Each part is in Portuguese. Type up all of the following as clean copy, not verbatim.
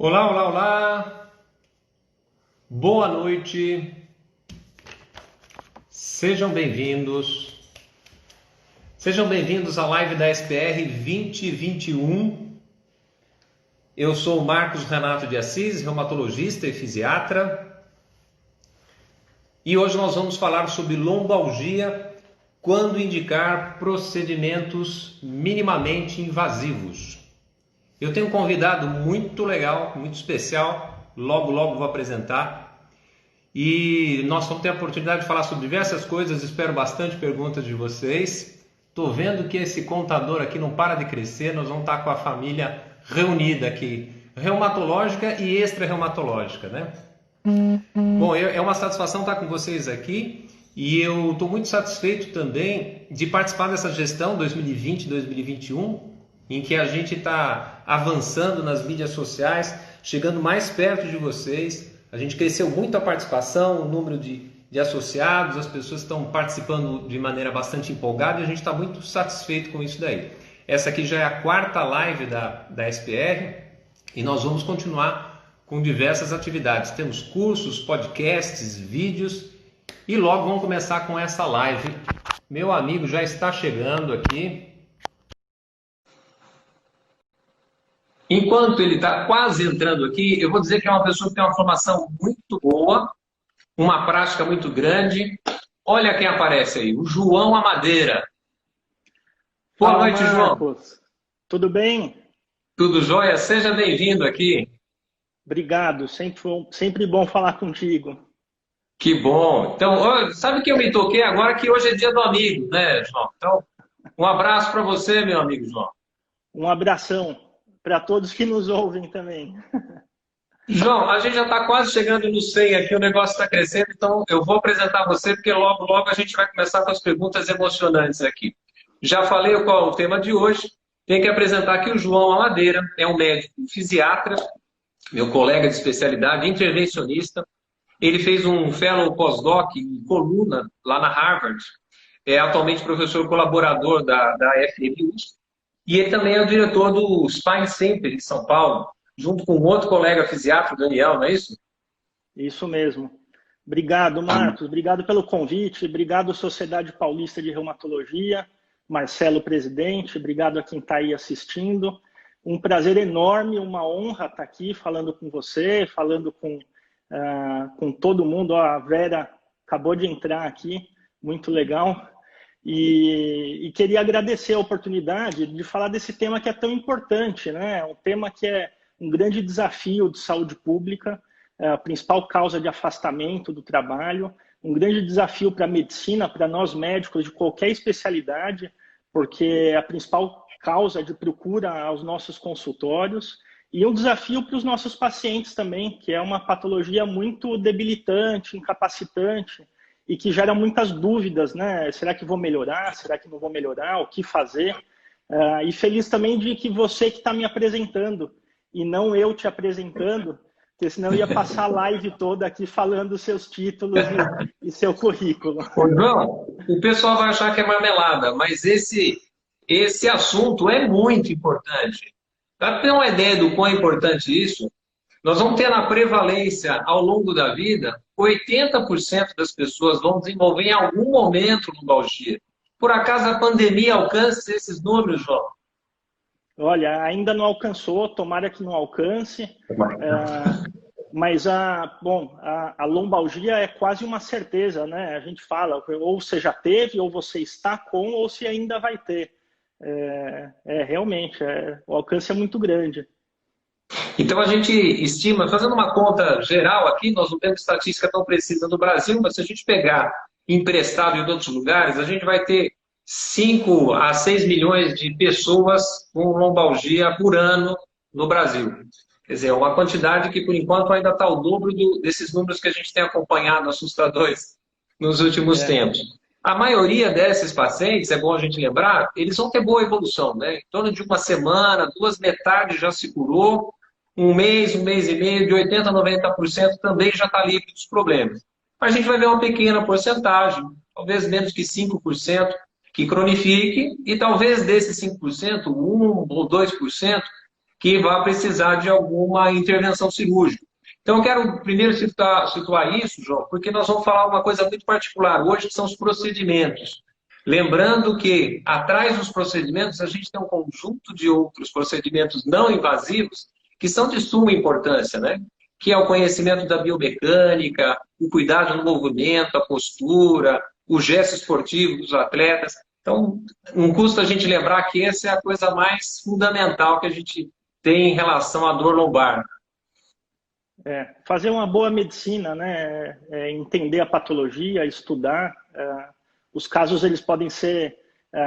Olá, olá, olá. Boa noite. Sejam bem-vindos. Sejam bem-vindos à live da SPR 2021. Eu sou o Marcos Renato de Assis, reumatologista e fisiatra. E hoje nós vamos falar sobre lombalgia, quando indicar procedimentos minimamente invasivos. Eu tenho um convidado muito legal, muito especial, logo vou apresentar. E nós vamos ter a oportunidade de falar sobre diversas coisas, espero bastante perguntas de vocês. Estou vendo que esse contador aqui não para de crescer, nós vamos estar com a família reunida aqui, reumatológica e extra-reumatológica, né? Bom, é uma satisfação estar com vocês aqui e eu estou muito satisfeito também de participar dessa gestão 2020-2021, em que a gente está avançando nas mídias sociais, chegando mais perto de vocês. A gente cresceu muito a participação, o número de associados, as pessoas estão participando de maneira bastante empolgada e a gente está muito satisfeito com isso daí. Essa aqui já é a quarta live da SPR e nós vamos continuar com diversas atividades. Temos cursos, podcasts, vídeos e logo vamos começar com essa live. Meu amigo já está chegando aqui. Enquanto ele está quase entrando aqui, eu vou dizer que é uma pessoa que tem uma formação muito boa, uma prática muito grande. Olha quem aparece aí, o João Amadeira. Boa noite, João. Tudo bem? Tudo jóia? Seja bem-vindo aqui. Obrigado, sempre bom falar contigo. Que bom. Então, sabe que eu me toquei agora que hoje é dia do amigo, né, João? Então, um abraço para você, meu amigo João. Um abração para todos que nos ouvem também. João, a gente já está quase chegando no 100 aqui, o negócio está crescendo, então eu vou apresentar você, porque logo a gente vai começar com as perguntas emocionantes aqui. Já falei qual é o tema de hoje, tenho que apresentar aqui o João Amadeira, é um médico fisiatra, meu colega de especialidade, intervencionista. Ele fez um fellow postdoc em coluna lá na Harvard, é atualmente professor colaborador da FMUS, e ele também é o diretor do Spine Center em São Paulo, junto com outro colega fisiatra, o Daniel, não é isso? Isso mesmo. Obrigado, Marcos. Obrigado pelo convite. Obrigado, Sociedade Paulista de Reumatologia. Marcelo, presidente. Obrigado a quem está aí assistindo. Um prazer enorme, uma honra estar aqui falando com você, falando com todo mundo. A Vera acabou de entrar aqui, muito legal. E queria agradecer a oportunidade de falar desse tema que é tão importante, né? Um tema que é um grande desafio de saúde pública, a principal causa de afastamento do trabalho, um grande desafio para a medicina, para nós médicos de qualquer especialidade, porque é a principal causa de procura aos nossos consultórios, e um desafio para os nossos pacientes também, que é uma patologia muito debilitante, incapacitante, e que gera muitas dúvidas, né? Será que vou melhorar? Será que não vou melhorar? O que fazer? E feliz também de que você que está me apresentando, e não eu te apresentando, porque senão eu ia passar a live toda aqui falando seus títulos e seu currículo. Ô, João, o pessoal vai achar que é marmelada, mas esse assunto é muito importante. Para ter uma ideia do quão é importante isso, nós vamos ter na prevalência, ao longo da vida, 80% das pessoas vão desenvolver em algum momento lombalgia. Por acaso a pandemia alcança esses números, João? Olha, ainda não alcançou, tomara que não alcance. Mas a lombalgia é quase uma certeza, né? A gente fala, ou você já teve, ou você está com, ou se ainda vai ter. Realmente, o alcance é muito grande. Então a gente estima, fazendo uma conta geral aqui, nós não temos estatística tão precisa no Brasil, mas se a gente pegar emprestado em outros lugares, a gente vai ter 5 a 6 milhões de pessoas com lombalgia por ano no Brasil. Quer dizer, é uma quantidade que, por enquanto, ainda está o dobro desses números que a gente tem acompanhado, assustadores, nos últimos tempos. A maioria desses pacientes, é bom a gente lembrar, eles vão ter boa evolução, né? Em torno de uma semana, 2 metades já se curou, um mês e meio, de 80% a 90% também já está livre dos problemas. Mas a gente vai ver uma pequena porcentagem, talvez menos que 5%, que cronifique, e talvez desses 5%, 1 ou 2%, que vai precisar de alguma intervenção cirúrgica. Então, eu quero primeiro situar isso, João, porque nós vamos falar uma coisa muito particular hoje, que são os procedimentos. Lembrando que, atrás dos procedimentos, a gente tem um conjunto de outros procedimentos não invasivos que são de suma importância, né? Que é o conhecimento da biomecânica, o cuidado no movimento, a postura, o gesto esportivo dos atletas. Então, não custa a gente lembrar que essa é a coisa mais fundamental que a gente tem em relação à dor lombar. Fazer uma boa medicina, né? Entender a patologia, estudar. Os casos eles podem ser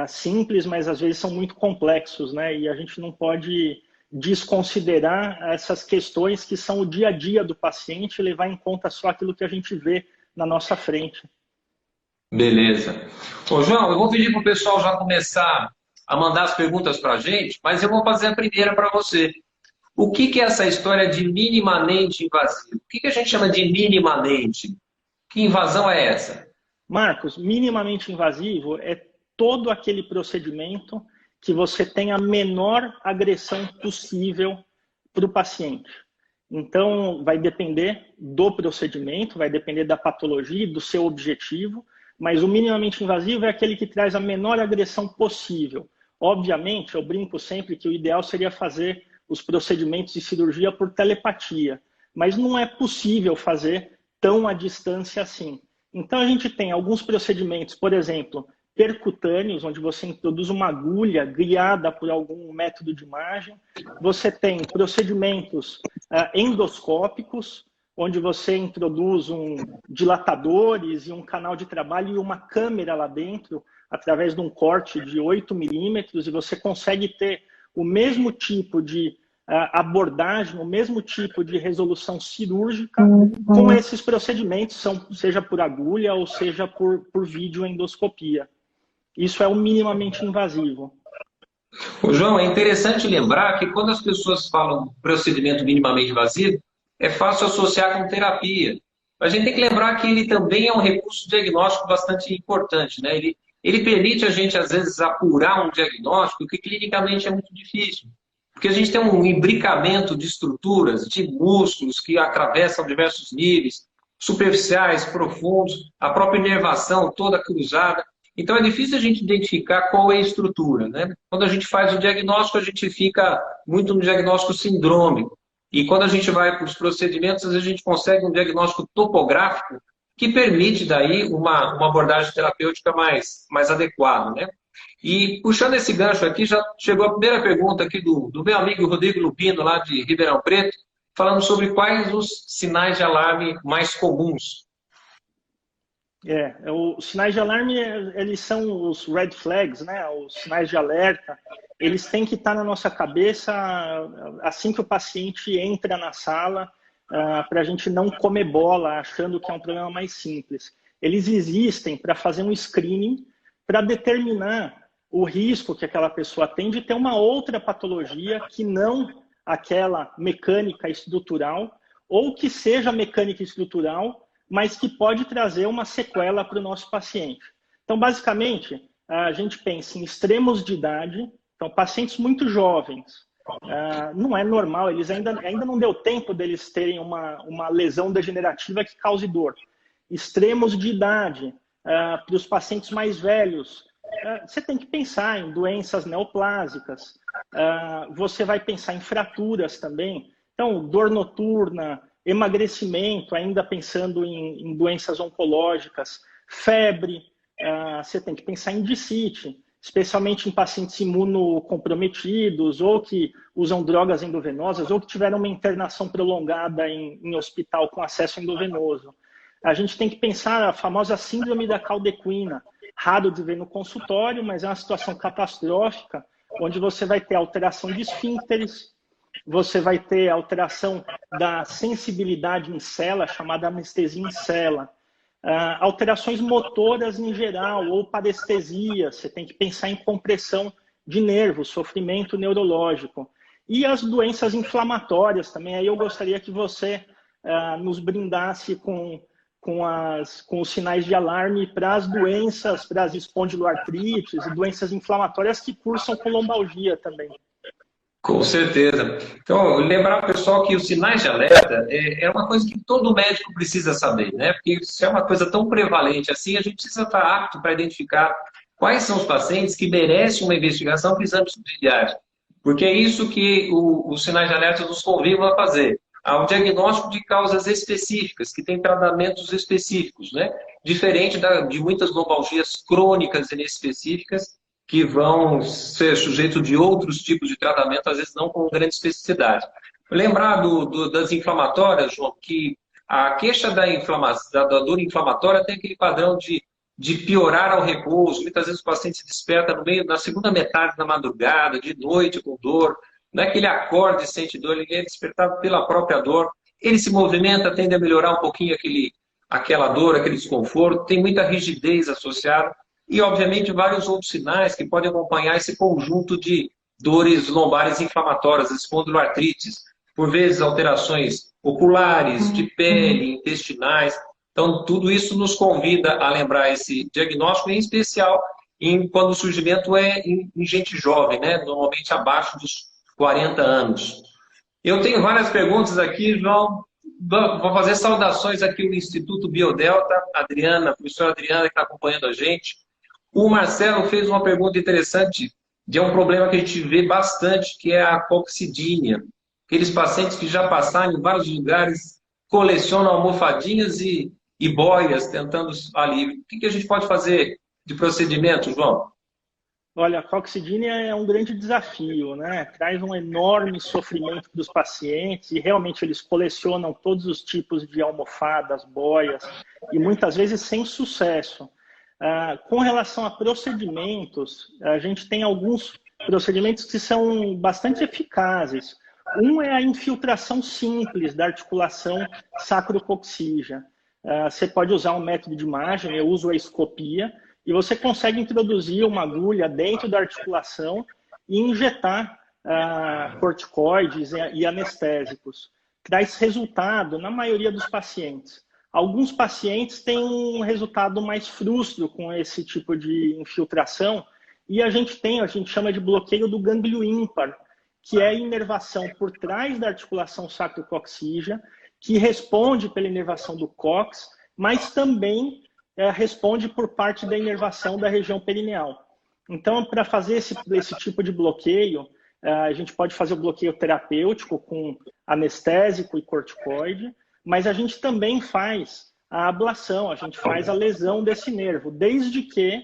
simples, mas às vezes são muito complexos, né? E a gente não pode desconsiderar essas questões que são o dia a dia do paciente e levar em conta só aquilo que a gente vê na nossa frente. Beleza. Ô, João, eu vou pedir para o pessoal já começar a mandar as perguntas para a gente, mas eu vou fazer a primeira para você. O que é essa história de minimamente invasivo? O que a gente chama de minimamente? Que invasão é essa? Marcos, minimamente invasivo é todo aquele procedimento que você tem a menor agressão possível para o paciente. Então, vai depender do procedimento, vai depender da patologia, do seu objetivo, mas o minimamente invasivo é aquele que traz a menor agressão possível. Obviamente, eu brinco sempre que o ideal seria fazer os procedimentos de cirurgia por telepatia, mas não é possível fazer tão à distância assim. Então, a gente tem alguns procedimentos, por exemplo, percutâneos, onde você introduz uma agulha guiada por algum método de imagem. Você tem procedimentos endoscópicos, onde você introduz dilatadores e um canal de trabalho e uma câmera lá dentro, através de um corte de 8 milímetros, e você consegue ter o mesmo tipo de abordagem, o mesmo tipo de resolução cirúrgica com esses procedimentos, seja por agulha ou seja por videoendoscopia. Isso é o minimamente invasivo. Ô, João, é interessante lembrar que quando as pessoas falam procedimento minimamente invasivo, é fácil associar com terapia. Mas a gente tem que lembrar que ele também é um recurso diagnóstico bastante importante, né? Ele permite a gente, às vezes, apurar um diagnóstico que clinicamente é muito difícil. Porque a gente tem um imbricamento de estruturas, de músculos que atravessam diversos níveis, superficiais, profundos, a própria inervação toda cruzada. Então é difícil a gente identificar qual é a estrutura, né? Quando a gente faz o diagnóstico, a gente fica muito no diagnóstico sindrômico. E quando a gente vai para os procedimentos, às vezes a gente consegue um diagnóstico topográfico que permite daí uma abordagem terapêutica mais adequada, né? E puxando esse gancho aqui, já chegou a primeira pergunta aqui do meu amigo Rodrigo Lupino, lá de Ribeirão Preto, falando sobre quais os sinais de alarme mais comuns. Os sinais de alarme, eles são os red flags, né? Os sinais de alerta. Eles têm que estar na nossa cabeça assim que o paciente entra na sala, para a gente não comer bola achando que é um problema mais simples. Eles existem para fazer um screening, para determinar o risco que aquela pessoa tem de ter uma outra patologia que não aquela mecânica estrutural, ou que seja mecânica estrutural, mas que pode trazer uma sequela para o nosso paciente. Então, basicamente, a gente pensa em extremos de idade, então pacientes muito jovens, não é normal, eles ainda não deu tempo deles terem uma lesão degenerativa que cause dor. Extremos de idade, para os pacientes mais velhos, você tem que pensar em doenças neoplásicas, você vai pensar em fraturas também, então dor noturna, emagrecimento, ainda pensando em doenças oncológicas, febre, você tem que pensar em discite, especialmente em pacientes imunocomprometidos, ou que usam drogas endovenosas, ou que tiveram uma internação prolongada em hospital com acesso endovenoso. A gente tem que pensar a famosa síndrome da caldequina, raro de ver no consultório, mas é uma situação catastrófica, onde você vai ter alteração de esfíncteres, você vai ter alteração da sensibilidade em cela, chamada anestesia em cela, alterações motoras em geral, ou parestesia, você tem que pensar em compressão de nervos, sofrimento neurológico. E as doenças inflamatórias também, aí eu gostaria que você nos brindasse com os sinais de alarme para as doenças, para as espondiloartrites e doenças inflamatórias que cursam com lombalgia também. Com certeza. Então, lembrar o pessoal que os sinais de alerta é uma coisa que todo médico precisa saber, né? Porque se é uma coisa tão prevalente assim, a gente precisa estar apto para identificar quais são os pacientes que merecem uma investigação para exame subsidiário. Porque é isso que os sinais de alerta nos convidam a fazer. Ao diagnóstico de causas específicas, que têm tratamentos específicos, né? Diferente de muitas lombalgias crônicas inespecíficas, que vão ser sujeitos de outros tipos de tratamento, às vezes não com grande especificidade. Lembrar das inflamatórias, João, que a queixa da dor inflamatória tem aquele padrão de piorar ao repouso. Muitas vezes o paciente se desperta no meio, na segunda metade da madrugada, de noite com dor. Não é que ele acorde e sente dor, ele é despertado pela própria dor. Ele se movimenta, tende a melhorar um pouquinho aquela dor, aquele desconforto. Tem muita rigidez associada. E, obviamente, vários outros sinais que podem acompanhar esse conjunto de dores lombares inflamatórias, espondiloartrites, por vezes alterações oculares, de pele, intestinais. Então, tudo isso nos convida a lembrar esse diagnóstico, em especial quando o surgimento é em gente jovem, né? Normalmente abaixo dos 40 anos. Eu tenho várias perguntas aqui, João. Vou fazer saudações aqui no Instituto Biodelta, Adriana, a professora Adriana, que está acompanhando a gente. O Marcelo fez uma pergunta interessante de um problema que a gente vê bastante, que é a coccidínia. Aqueles pacientes que já passaram em vários lugares, colecionam almofadinhas e boias, tentando alívio. O que a gente pode fazer de procedimento, João? Olha, a coccidínia é um grande desafio, né? Traz um enorme sofrimento para os pacientes e realmente eles colecionam todos os tipos de almofadas, boias e muitas vezes sem sucesso. Com relação a procedimentos, a gente tem alguns procedimentos que são bastante eficazes. Um é a infiltração simples da articulação sacrococcígea. Você pode usar um método de imagem, eu uso a escopia, e você consegue introduzir uma agulha dentro da articulação e injetar corticoides e anestésicos. Traz resultado na maioria dos pacientes. Alguns pacientes têm um resultado mais frustro com esse tipo de infiltração e a gente chama de bloqueio do gânglio ímpar, que é a inervação por trás da articulação sacrococcígea, que responde pela inervação do cóccix, mas também responde por parte da inervação da região perineal. Então, para fazer esse tipo de bloqueio, a gente pode fazer o bloqueio terapêutico com anestésico e corticoide, mas a gente também faz a ablação, a gente faz a lesão desse nervo, desde que,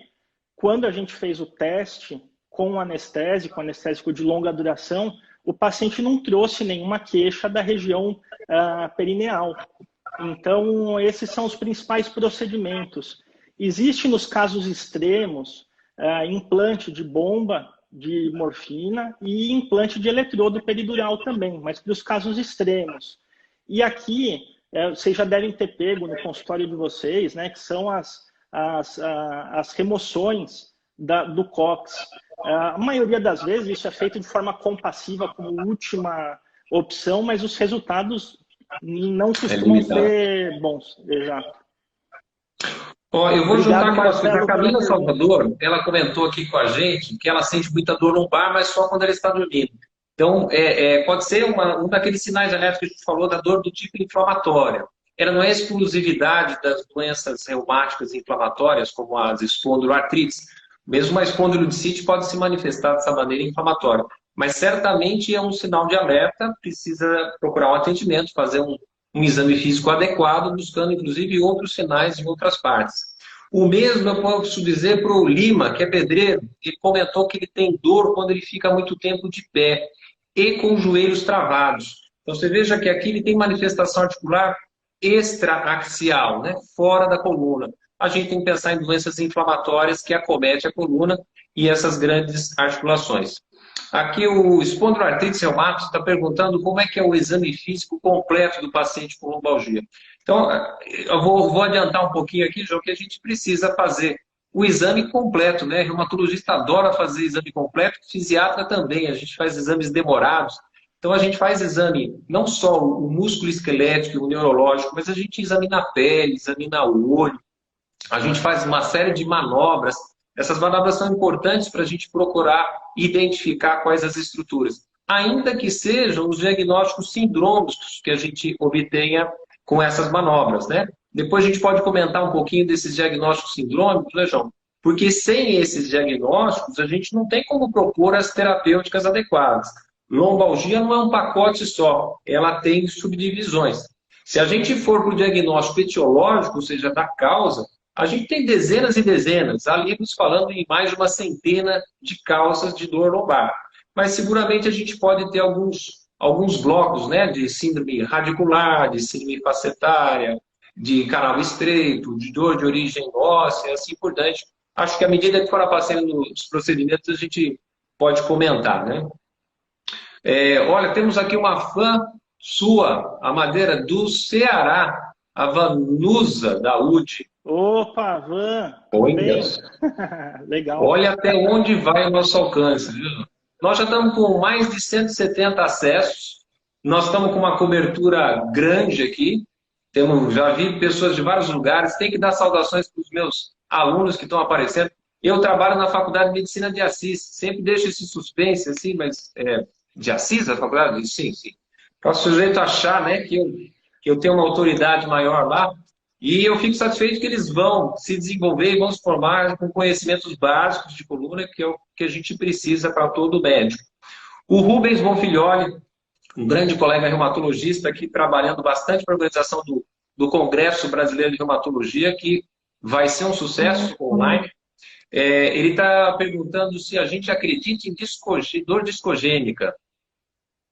quando a gente fez o teste com anestésico de longa duração, o paciente não trouxe nenhuma queixa da região perineal. Então, esses são os principais procedimentos. Existe, nos casos extremos, implante de bomba de morfina e implante de eletrodo peridural também, mas para os casos extremos. E aqui, vocês já devem ter pego no consultório de vocês, né, que são as remoções do cóccix. A maioria das vezes isso é feito de forma compassiva como última opção, mas os resultados não costumam ser bons. Exato. Eu vou juntar com a Camila Salvador. Ela comentou aqui com a gente que ela sente muita dor lombar, mas só quando ela está dormindo. Então, pode ser um daqueles sinais de alerta que a gente falou da dor do tipo inflamatória. Ela não é exclusividade das doenças reumáticas inflamatórias, como as espondiloartrites. Mesmo a espondilodicite pode se manifestar dessa maneira inflamatória. Mas certamente é um sinal de alerta, precisa procurar um atendimento, fazer um exame físico adequado, buscando inclusive outros sinais em outras partes. O mesmo eu posso dizer para o Lima, que é pedreiro. Ele comentou que ele tem dor quando ele fica muito tempo de pé e com os joelhos travados. Então você veja que aqui ele tem manifestação articular extraaxial, né? Fora da coluna. A gente tem que pensar em doenças inflamatórias que acometem a coluna e essas grandes articulações. Aqui o espondiloartrite reumática está perguntando como é que é o exame físico completo do paciente com lombalgia. Então, eu vou adiantar um pouquinho aqui, João, que a gente precisa fazer o exame completo, né? O reumatologista adora fazer exame completo, fisiatra também, a gente faz exames demorados. Então, a gente faz exame, não só o músculo esquelético e o neurológico, mas a gente examina a pele, examina o olho, a gente faz uma série de manobras. Essas manobras são importantes para a gente procurar identificar quais as estruturas. ainda que sejam os diagnósticos sindrômicos que a gente obtenha com essas manobras, né? Depois a gente pode comentar um pouquinho desses diagnósticos sindrômicos, né, João? Porque sem esses diagnósticos, a gente não tem como propor as terapêuticas adequadas. Lombalgia não é um pacote só, ela tem subdivisões. Se a gente for para o diagnóstico etiológico, ou seja, da causa, a gente tem dezenas e dezenas. Há livros falando em mais de uma centena de causas de dor lombar. Mas seguramente a gente pode ter alguns blocos, né, de síndrome radicular, de síndrome facetária, de canal estreito, de dor de origem óssea, e assim por diante. Acho que à medida que for aparecendo os procedimentos, a gente pode comentar, né? Olha, temos aqui uma fã sua, a Madeira do Ceará, a Vanusa da UD. Opa, Van, tudo Olha, bem? Legal. olha até onde vai o nosso alcance, viu? Nós já estamos com mais de 170 acessos, nós estamos com uma cobertura grande aqui, já vi pessoas de vários lugares, tem que dar saudações para os meus alunos que estão aparecendo. Eu trabalho na Faculdade de Medicina de Assis, sempre deixo esse suspense, assim, mas de Assis, a faculdade? Sim, sim. Para o sujeito achar, né, que eu tenho uma autoridade maior lá, e eu fico satisfeito que eles vão se desenvolver e vão se formar com conhecimentos básicos de coluna, que é o que a gente precisa para todo médico. O Rubens Bonfilioli, um grande colega reumatologista aqui, trabalhando bastante para a organização do Congresso Brasileiro de Reumatologia, que vai ser um sucesso online. Ele está perguntando se a gente acredita em dor discogênica.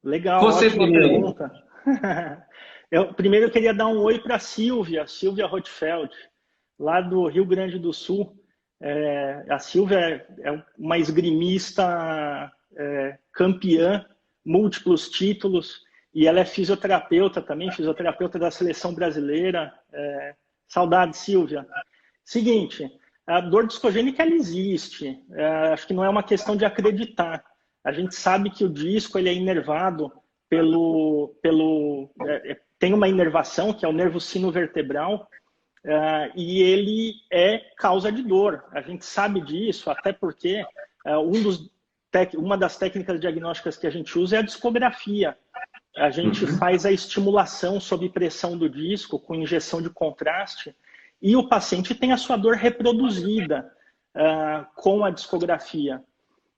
Legal, Você ótima primeiro. pergunta. Primeiro eu queria dar um oi para a Silvia Rotfeld, lá do Rio Grande do Sul. A Silvia é uma esgrimista campeã, múltiplos títulos, e ela é fisioterapeuta também, fisioterapeuta da seleção brasileira. Saudade, Silvia. Seguinte, a dor discogênica ela existe, acho que não é uma questão de acreditar. A gente sabe que o disco ele é inervado tem uma inervação, que é o nervo sinovertebral, e ele é causa de dor. A gente sabe disso, até porque uma das técnicas diagnósticas que a gente usa é a discografia. A gente faz a estimulação sob pressão do disco, com injeção de contraste, e o paciente tem a sua dor reproduzida com a discografia.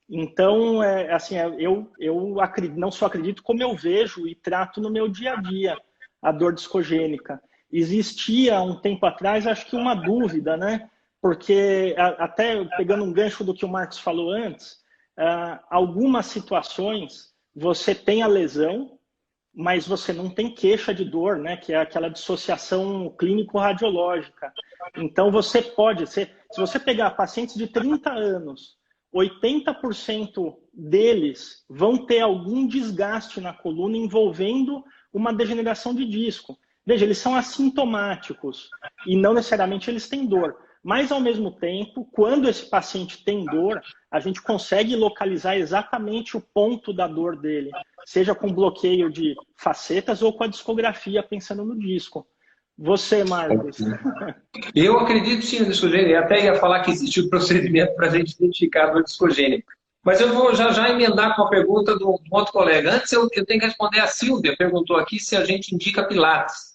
Então, eu acredito, não só acredito, como eu vejo e trato no meu dia a dia a dor discogênica. Existia, um tempo atrás, acho que uma dúvida, né? Porque, até pegando um gancho do que o Marcos falou antes, algumas situações você tem a lesão, mas você não tem queixa de dor, né? Que é aquela dissociação clínico-radiológica. Então, você pode, se você pegar pacientes de 30 anos, 80% deles vão ter algum desgaste na coluna envolvendo uma degeneração de disco. Veja, eles são assintomáticos e não necessariamente eles têm dor. Mas, ao mesmo tempo, quando esse paciente tem dor, a gente consegue localizar exatamente o ponto da dor dele, seja com bloqueio de facetas ou com a discografia pensando no disco. Você, Marcos. Eu acredito sim no discogênico. Eu até ia falar que existe um procedimento para a gente identificar a dor discogênica. Mas eu vou já emendar com a pergunta do outro colega. Antes eu tenho que responder a Silvia, perguntou aqui se a gente indica Pilates.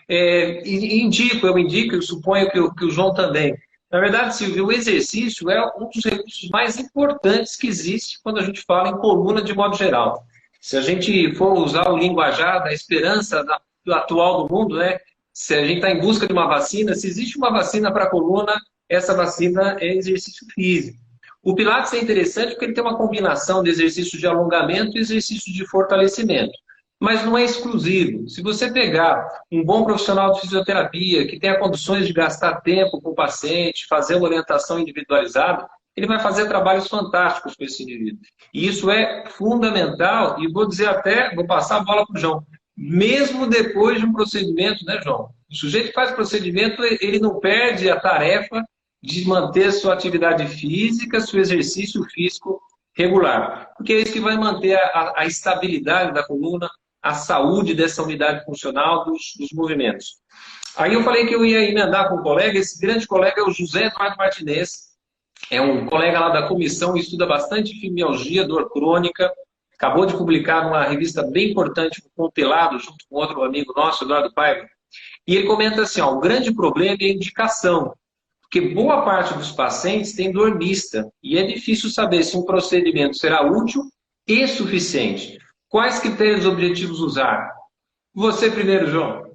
Eu indico, eu suponho que o João também. Na verdade, Silvia, o exercício é um dos recursos mais importantes que existe quando a gente fala em coluna de modo geral. Se a gente for usar o linguajar da esperança atual do mundo, né? Se a gente está em busca de uma vacina, se existe uma vacina para a coluna, essa vacina é exercício físico. O Pilates é interessante porque ele tem uma combinação de exercício de alongamento e exercício de fortalecimento. Mas não é exclusivo. Se você pegar um bom profissional de fisioterapia, que tenha condições de gastar tempo com o paciente, fazer uma orientação individualizada, ele vai fazer trabalhos fantásticos com esse indivíduo. E isso é fundamental, e vou passar a bola para o João. Mesmo depois de um procedimento, né, João? O sujeito que faz procedimento, ele não perde a tarefa de manter sua atividade física, seu exercício físico regular. Porque é isso que vai manter a estabilidade da coluna, a saúde dessa unidade funcional dos movimentos. Aí eu falei que eu ia emendar com um colega, esse grande colega é o José Eduardo Martinez, é um colega lá da comissão, estuda bastante fibromialgia, dor crônica, acabou de publicar numa revista bem importante, o Compilado, junto com outro amigo nosso, Eduardo Paiva. E ele comenta assim, ó, o grande problema é a indicação, porque boa parte dos pacientes tem dor mista e é difícil saber se um procedimento será útil e suficiente. Quais critérios objetivos usar? Você primeiro, João.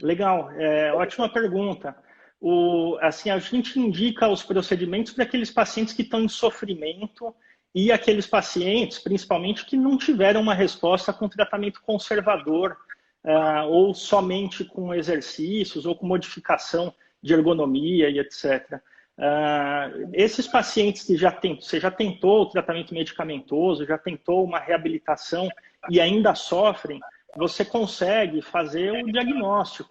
Legal, ótima pergunta. Assim, a gente indica os procedimentos para aqueles pacientes que estão em sofrimento e aqueles pacientes, principalmente, que não tiveram uma resposta com tratamento conservador, ou somente com exercícios, ou com modificação de ergonomia e etc. Esses pacientes que você já tentou o tratamento medicamentoso, já tentou uma reabilitação e ainda sofrem, você consegue fazer o diagnóstico.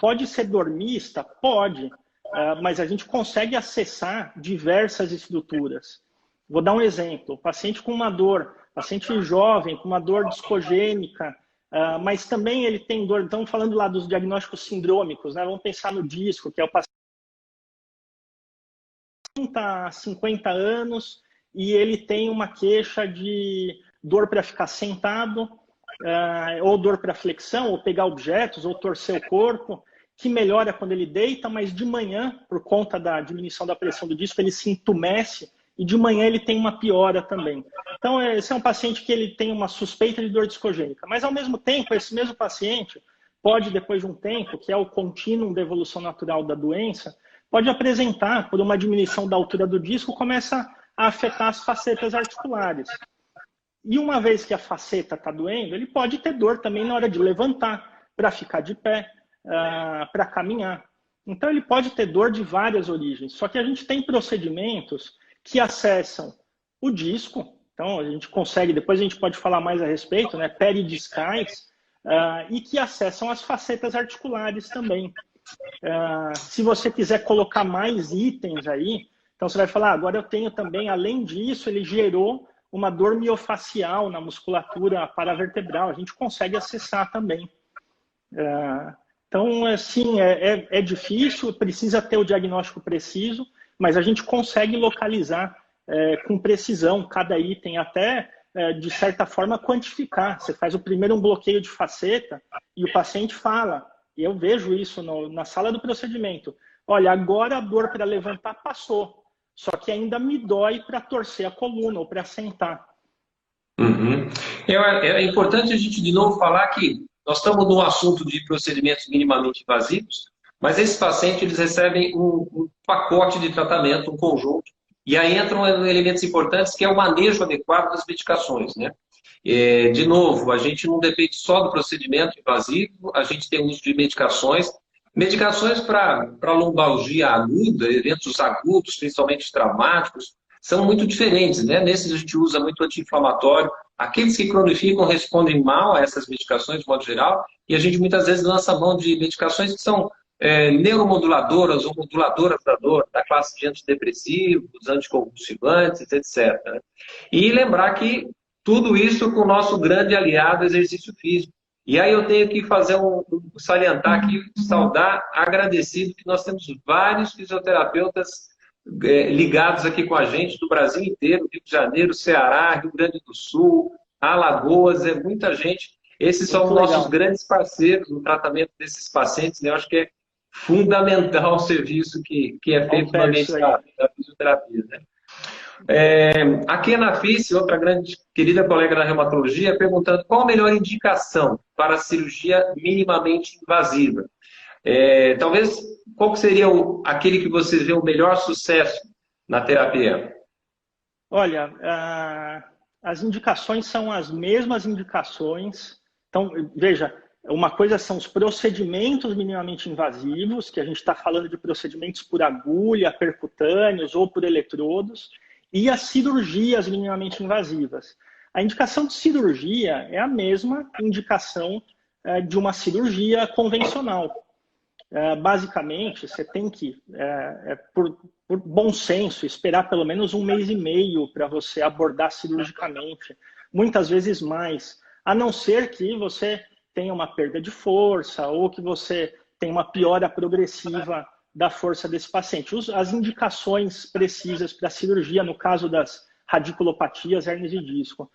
Pode ser dormista? Pode, mas a gente consegue acessar diversas estruturas. Vou dar um exemplo. Paciente com uma dor, paciente jovem com uma dor discogênica, mas também ele tem dor. Estamos falando lá dos diagnósticos sindrômicos, né? Vamos pensar no disco, que é o paciente que está há 50 anos e ele tem uma queixa de dor para ficar sentado, ou dor para flexão, ou pegar objetos, ou torcer o corpo, que melhora quando ele deita, mas de manhã, por conta da diminuição da pressão do disco, ele se entumece e de manhã ele tem uma piora também. Então, esse é um paciente que ele tem uma suspeita de dor discogênica, mas ao mesmo tempo, esse mesmo paciente pode, depois de um tempo, que é o contínuo da evolução natural da doença, pode apresentar, por uma diminuição da altura do disco, começa a afetar as facetas articulares. E uma vez que a faceta está doendo, ele pode ter dor também na hora de levantar, para ficar de pé, para caminhar. Então, ele pode ter dor de várias origens. Só que a gente tem procedimentos que acessam o disco. Então, a gente consegue, depois a gente pode falar mais a respeito, né, peridiscais, e que acessam as facetas articulares também. Se você quiser colocar mais itens aí, então você vai falar, agora eu tenho também, além disso, ele gerou uma dor miofacial na musculatura paravertebral. A gente consegue acessar também. Então, assim, é difícil, precisa ter o diagnóstico preciso, mas a gente consegue localizar com precisão cada item, até, de certa forma, quantificar. Você faz o primeiro um bloqueio de faceta e o paciente fala, e eu vejo isso na sala do procedimento, olha, agora a dor para levantar passou, só que ainda me dói para torcer a coluna ou para sentar. Uhum. É importante a gente de novo falar que nós estamos num assunto de procedimentos minimamente invasivos, mas esses pacientes eles recebem um pacote de tratamento, um conjunto, e aí entram elementos importantes que é o manejo adequado das medicações, né? De novo, a gente não depende só do procedimento invasivo, a gente tem uso de medicações para lombalgia aguda, eventos agudos, principalmente traumáticos, são muito diferentes, né? Nesses a gente usa muito anti-inflamatório. Aqueles que cronificam respondem mal a essas medicações, de modo geral, e a gente muitas vezes lança mão de medicações que são neuromoduladoras ou moduladoras da dor, da classe de antidepressivos, anticonvulsivantes, etc. Né? E lembrar que tudo isso com o nosso grande aliado, exercício físico. E aí eu tenho que fazer salientar aqui, saudar, agradecido que nós temos vários fisioterapeutas ligados aqui com a gente do Brasil inteiro, Rio de Janeiro, Ceará, Rio Grande do Sul, Alagoas, é muita gente. Esses são os nossos grandes parceiros no tratamento desses pacientes, né? Eu acho que é fundamental o serviço que é feito no ambiente da fisioterapia, né? A Kena Fisse, outra grande querida colega da reumatologia, perguntando qual a melhor indicação para a cirurgia minimamente invasiva. Talvez, qual seria aquele que vocês vê o melhor sucesso na terapia? Olha, as indicações são as mesmas indicações. Então, veja, uma coisa são os procedimentos minimamente invasivos, que a gente está falando de procedimentos por agulha, percutâneos ou por eletrodos, e as cirurgias minimamente invasivas. A indicação de cirurgia é a mesma indicação de uma cirurgia convencional. Basicamente, você tem que, por bom senso, esperar pelo menos 1 mês e meio para você abordar cirurgicamente, muitas vezes mais, a não ser que você tenha uma perda de força ou que você tenha uma piora progressiva da força desse paciente. As indicações precisas para a cirurgia, no caso das radiculopatias, hérnias de disco.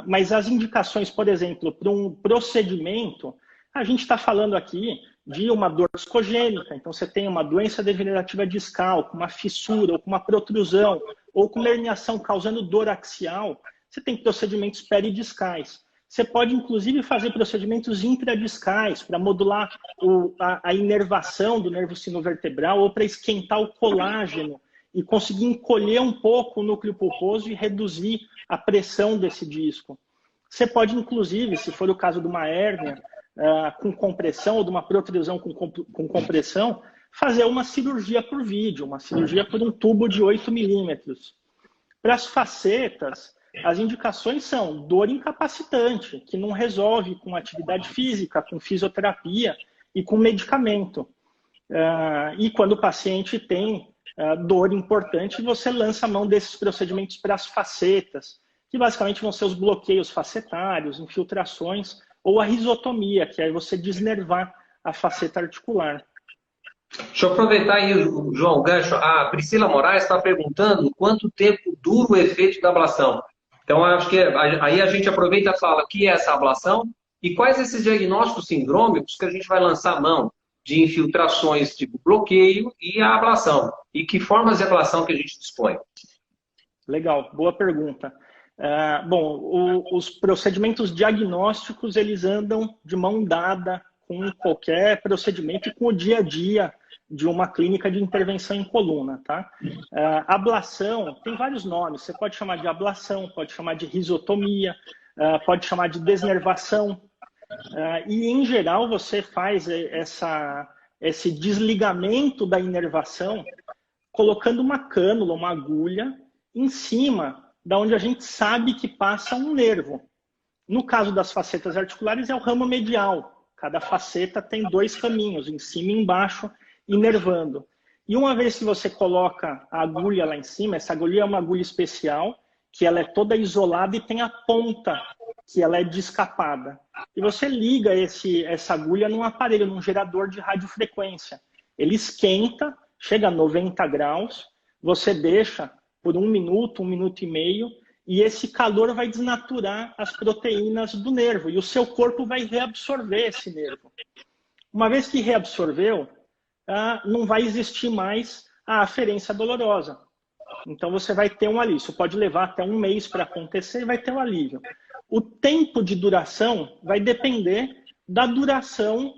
Mas as indicações, por exemplo, para um procedimento, a gente está falando aqui de uma dor discogênica. Então, você tem uma doença degenerativa discal, com uma fissura, ou com uma protrusão, ou com uma herniação causando dor axial, você tem procedimentos peridiscais. Você pode, inclusive, fazer procedimentos intradiscais para modular a inervação do nervo sinovertebral ou para esquentar o colágeno e conseguir encolher um pouco o núcleo pulposo e reduzir a pressão desse disco. Você pode, inclusive, se for o caso de uma hérnia com compressão ou de uma protrusão com compressão, fazer uma cirurgia por vídeo, uma cirurgia por um tubo de 8 milímetros. Para as facetas, as indicações são dor incapacitante, que não resolve com atividade física, com fisioterapia e com medicamento. E quando o paciente tem dor importante, você lança a mão desses procedimentos para as facetas, que basicamente vão ser os bloqueios facetários, infiltrações, ou a risotomia, que é você desnervar a faceta articular. Deixa eu aproveitar aí, João, o gancho. A Priscila Moraes está perguntando quanto tempo dura o efeito da ablação. Então, acho que aí a gente aproveita e fala o que é essa ablação e quais esses diagnósticos sindrômicos que a gente vai lançar a mão de infiltrações tipo bloqueio e a ablação. E que formas de ablação que a gente dispõe? Legal, boa pergunta. Os procedimentos diagnósticos, eles andam de mão dada com qualquer procedimento e com o dia a dia de uma clínica de intervenção em coluna, tá? Ablação tem vários nomes. Você pode chamar de ablação, pode chamar de risotomia, pode chamar de desnervação. E, em geral, você faz esse desligamento da inervação colocando uma cânula, uma agulha, em cima da onde a gente sabe que passa um nervo. No caso das facetas articulares, é o ramo medial. Cada faceta tem 2 caminhos, em cima e embaixo, inervando. E uma vez que você coloca a agulha lá em cima, essa agulha é uma agulha especial, que ela é toda isolada e tem a ponta, que ela é descapada. E você liga essa agulha num aparelho, num gerador de radiofrequência. Ele esquenta, chega a 90 graus, você deixa por 1 minuto, 1 minuto e meio, e esse calor vai desnaturar as proteínas do nervo, e o seu corpo vai reabsorver esse nervo. Uma vez que reabsorveu, não vai existir mais a aferência dolorosa. Então você vai ter um alívio. Isso pode levar até 1 mês para acontecer e vai ter um alívio. O tempo de duração vai depender da duração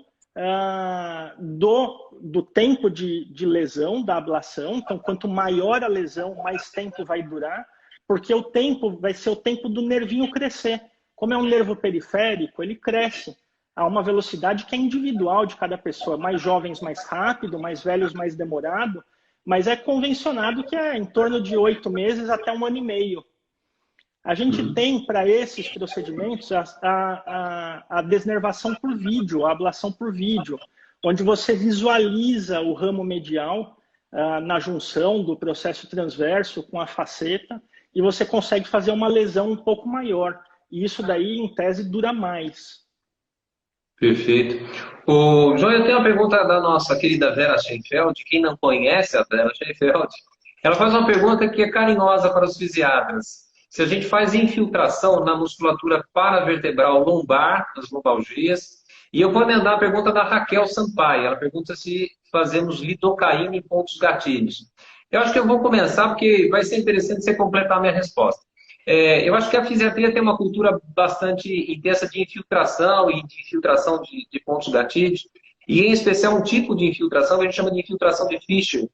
do tempo de lesão, da ablação. Então, quanto maior a lesão, mais tempo vai durar, porque o tempo vai ser o tempo do nervinho crescer. Como é um nervo periférico, ele cresce a uma velocidade que é individual de cada pessoa. Mais jovens, mais rápido, mais velhos, mais demorado, mas é convencionado que é em torno de 8 meses até 1 ano e meio. A gente tem, para esses procedimentos, a desnervação por vídeo, a ablação por vídeo, onde você visualiza o ramo medial na junção do processo transverso com a faceta e você consegue fazer uma lesão um pouco maior. E isso daí, em tese, dura mais. Perfeito. João, eu tenho uma pergunta da nossa querida Vera Sheinfeld. Quem não conhece a Vera Sheinfeld, ela faz uma pergunta que é carinhosa para os fisiatras. Se a gente faz infiltração na musculatura paravertebral lombar, nas lombalgias, e eu vou emendar a pergunta da Raquel Sampaio. Ela pergunta se fazemos lidocaína em pontos gatilhos. Eu acho que eu vou começar porque vai ser interessante você completar a minha resposta. Eu acho que a fisiatria tem uma cultura bastante intensa de infiltração e de infiltração de pontos gatilhos, e em especial um tipo de infiltração que a gente chama de infiltração de Fischer,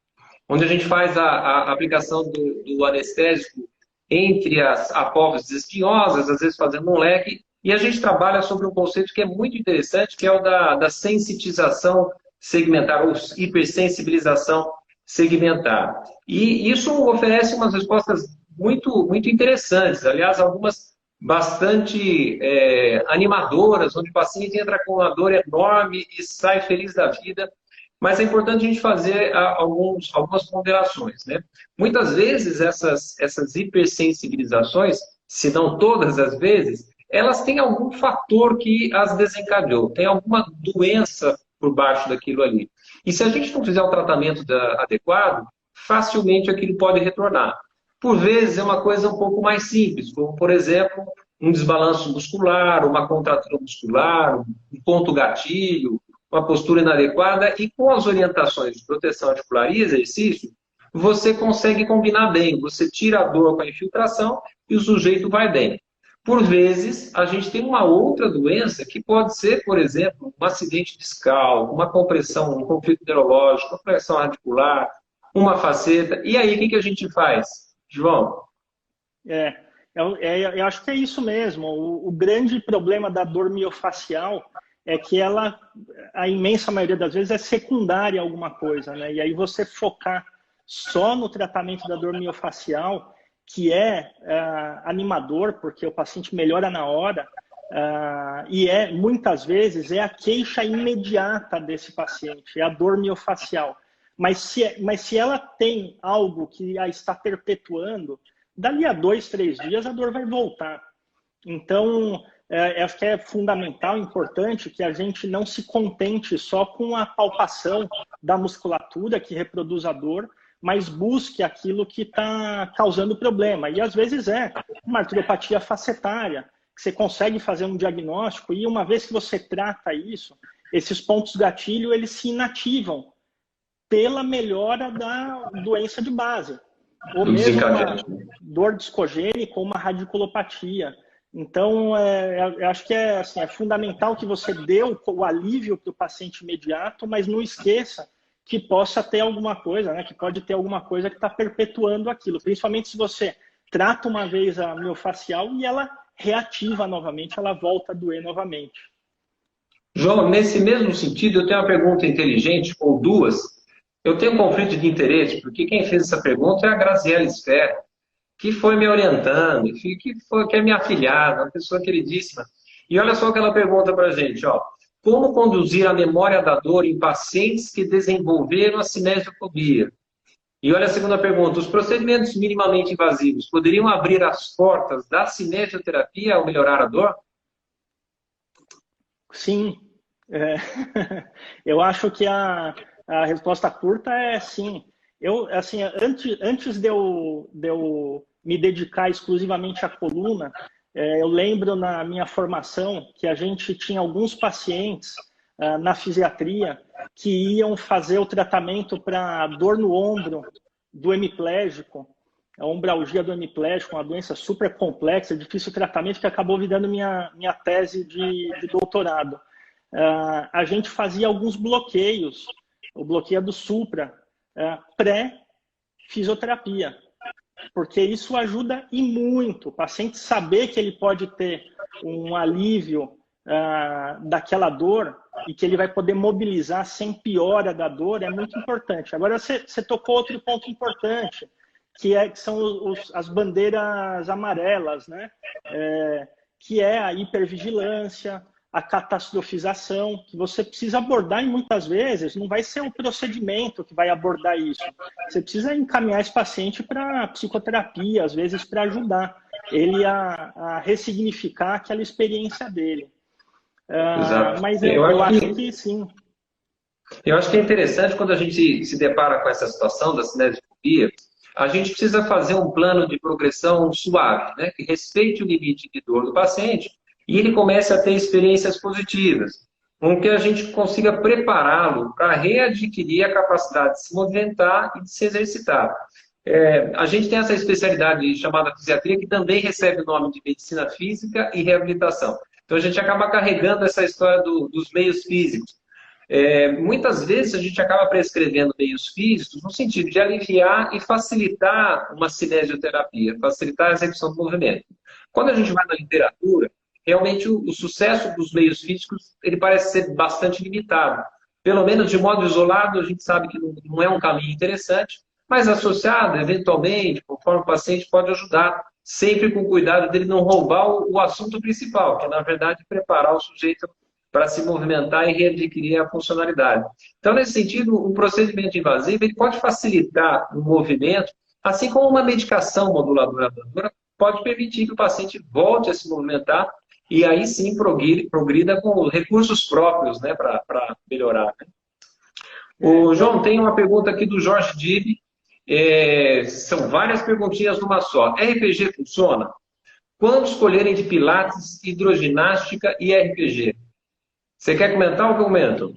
onde a gente faz a aplicação do anestésico entre as apófises espinhosas, às vezes fazendo um leque, e a gente trabalha sobre um conceito que é muito interessante, que é o da sensitização segmentar, ou hipersensibilização segmentar. E isso oferece umas respostas muito, muito interessantes, aliás, algumas bastante animadoras, onde o paciente entra com uma dor enorme e sai feliz da vida. Mas é importante a gente fazer algumas ponderações, né? Muitas vezes essas hipersensibilizações, se não todas as vezes, elas têm algum fator que as desencadeou, tem alguma doença por baixo daquilo ali. E se a gente não fizer o tratamento adequado, facilmente aquilo pode retornar. Por vezes é uma coisa um pouco mais simples, como, por exemplo, um desbalanço muscular, uma contratura muscular, um ponto gatilho, uma postura inadequada, e com as orientações de proteção articular e exercício, você consegue combinar bem. Você tira a dor com a infiltração e o sujeito vai bem. Por vezes, a gente tem uma outra doença que pode ser, por exemplo, um acidente discal, uma compressão, um conflito neurológico, uma compressão radicular, uma faceta. E aí, o que a gente faz, João? Eu acho que é isso mesmo. O grande problema da dor miofacial é que ela, a imensa maioria das vezes, é secundária a alguma coisa, né? E aí você focar só no tratamento da dor miofacial, que é animador, porque o paciente melhora na hora, e muitas vezes é a queixa imediata desse paciente, é a dor miofacial. Mas se ela tem algo que a está perpetuando, dali a 2, 3 dias a dor vai voltar. Então, acho que é fundamental, importante que a gente não se contente só com a palpação da musculatura que reproduz a dor, mas busque aquilo que está causando problema. E às vezes é uma artropatia facetária, que você consegue fazer um diagnóstico e uma vez que você trata isso, esses pontos gatilho eles se inativam pela melhora da doença de base. Ou mesmo uma dor discogênica ou uma radiculopatia. Então, eu acho que é fundamental que você dê o alívio para o paciente imediato, mas não esqueça que possa ter alguma coisa, né? Que pode ter alguma coisa que está perpetuando aquilo. Principalmente se você trata uma vez a miofacial e ela reativa novamente, ela volta a doer novamente. João, nesse mesmo sentido, eu tenho uma pergunta inteligente, ou duas. Eu tenho um conflito de interesse, porque quem fez essa pergunta é a Graziela Sfer, que foi me orientando, que é minha afilhada, uma pessoa queridíssima. E olha só o que ela pergunta para a gente, ó. Como conduzir a memória da dor em pacientes que desenvolveram a cinesiofobia? E olha a segunda pergunta, os procedimentos minimamente invasivos poderiam abrir as portas da cinesioterapia ao melhorar a dor? Sim. Eu acho que a resposta curta é sim. Antes de eu me dedicar exclusivamente à coluna, eu lembro na minha formação que a gente tinha alguns pacientes na fisiatria que iam fazer o tratamento para dor no ombro do hemiplégico, a ombralgia do hemiplégico, uma doença super complexa, difícil tratamento, que acabou virando minha tese de doutorado. A gente fazia alguns bloqueios, o bloqueio do supra, pré-fisioterapia, porque isso ajuda e muito. O paciente saber que ele pode ter um alívio daquela dor e que ele vai poder mobilizar sem piora da dor é muito importante. Agora, você tocou outro ponto importante, que são as bandeiras amarelas, né? Que é a hipervigilância, a catastrofização, que você precisa abordar e muitas vezes não vai ser o procedimento que vai abordar isso. Você precisa encaminhar esse paciente para psicoterapia, às vezes para ajudar ele a ressignificar aquela experiência dele. Mas eu acho que sim. Eu acho que é interessante quando a gente se depara com essa situação da cinesiofobia, a gente precisa fazer um plano de progressão suave, né, que respeite o limite de dor do paciente e ele comece a ter experiências positivas, com que a gente consiga prepará-lo para readquirir a capacidade de se movimentar e de se exercitar. A gente tem essa especialidade chamada fisiatria, que também recebe o nome de medicina física e reabilitação. Então a gente acaba carregando essa história dos meios físicos. Muitas vezes a gente acaba prescrevendo meios físicos no sentido de aliviar e facilitar uma cinesioterapia, facilitar a execução do movimento. Quando a gente vai na literatura, realmente o sucesso dos meios físicos ele parece ser bastante limitado. Pelo menos de modo isolado, a gente sabe que não é um caminho interessante, mas associado, eventualmente, conforme o paciente pode ajudar, sempre com cuidado dele não roubar o assunto principal, que é, na verdade, preparar o sujeito para se movimentar e readquirir a funcionalidade. Então, nesse sentido, um procedimento invasivo ele pode facilitar o movimento, assim como uma medicação moduladora da dor pode permitir que o paciente volte a se movimentar e aí sim progrida com recursos próprios, né, para melhorar. Né? O João, tem uma pergunta aqui do Jorge Dib. São várias perguntinhas numa só. RPG funciona? Quando escolherem de Pilates, hidroginástica e RPG? Você quer comentar ou que eu comento?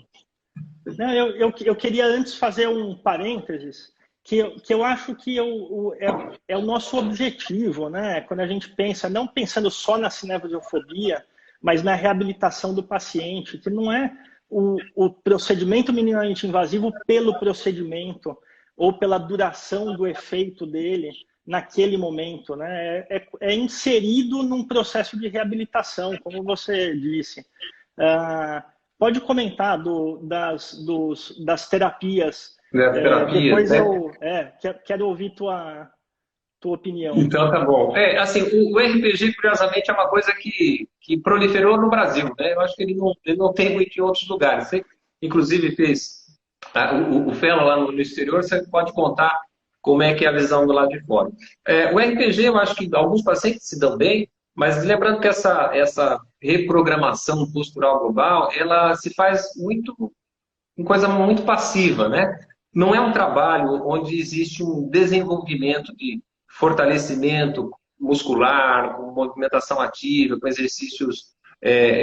Não, eu queria antes fazer um parênteses, que eu acho que é o nosso objetivo, né? Quando a gente pensa, não pensando só na cinesiofobia, mas na reabilitação do paciente, que não é o procedimento minimamente invasivo pelo procedimento ou pela duração do efeito dele naquele momento, né? É inserido num processo de reabilitação, como você disse. Pode comentar das terapias. Terapias, Depois né? quero ouvir tua opinião. Então tá bom. Assim, o RPG, curiosamente, é uma coisa que proliferou no Brasil, né? Eu acho que ele não tem muito em outros lugares. Você, inclusive, fez o fellow lá no exterior, você pode contar como é que é a visão do lado de fora. O RPG, eu acho que alguns pacientes se dão bem, mas lembrando que essa reprogramação postural global, ela se faz muito uma coisa muito passiva, né? Não é um trabalho onde existe um desenvolvimento de fortalecimento muscular, com movimentação ativa, com exercícios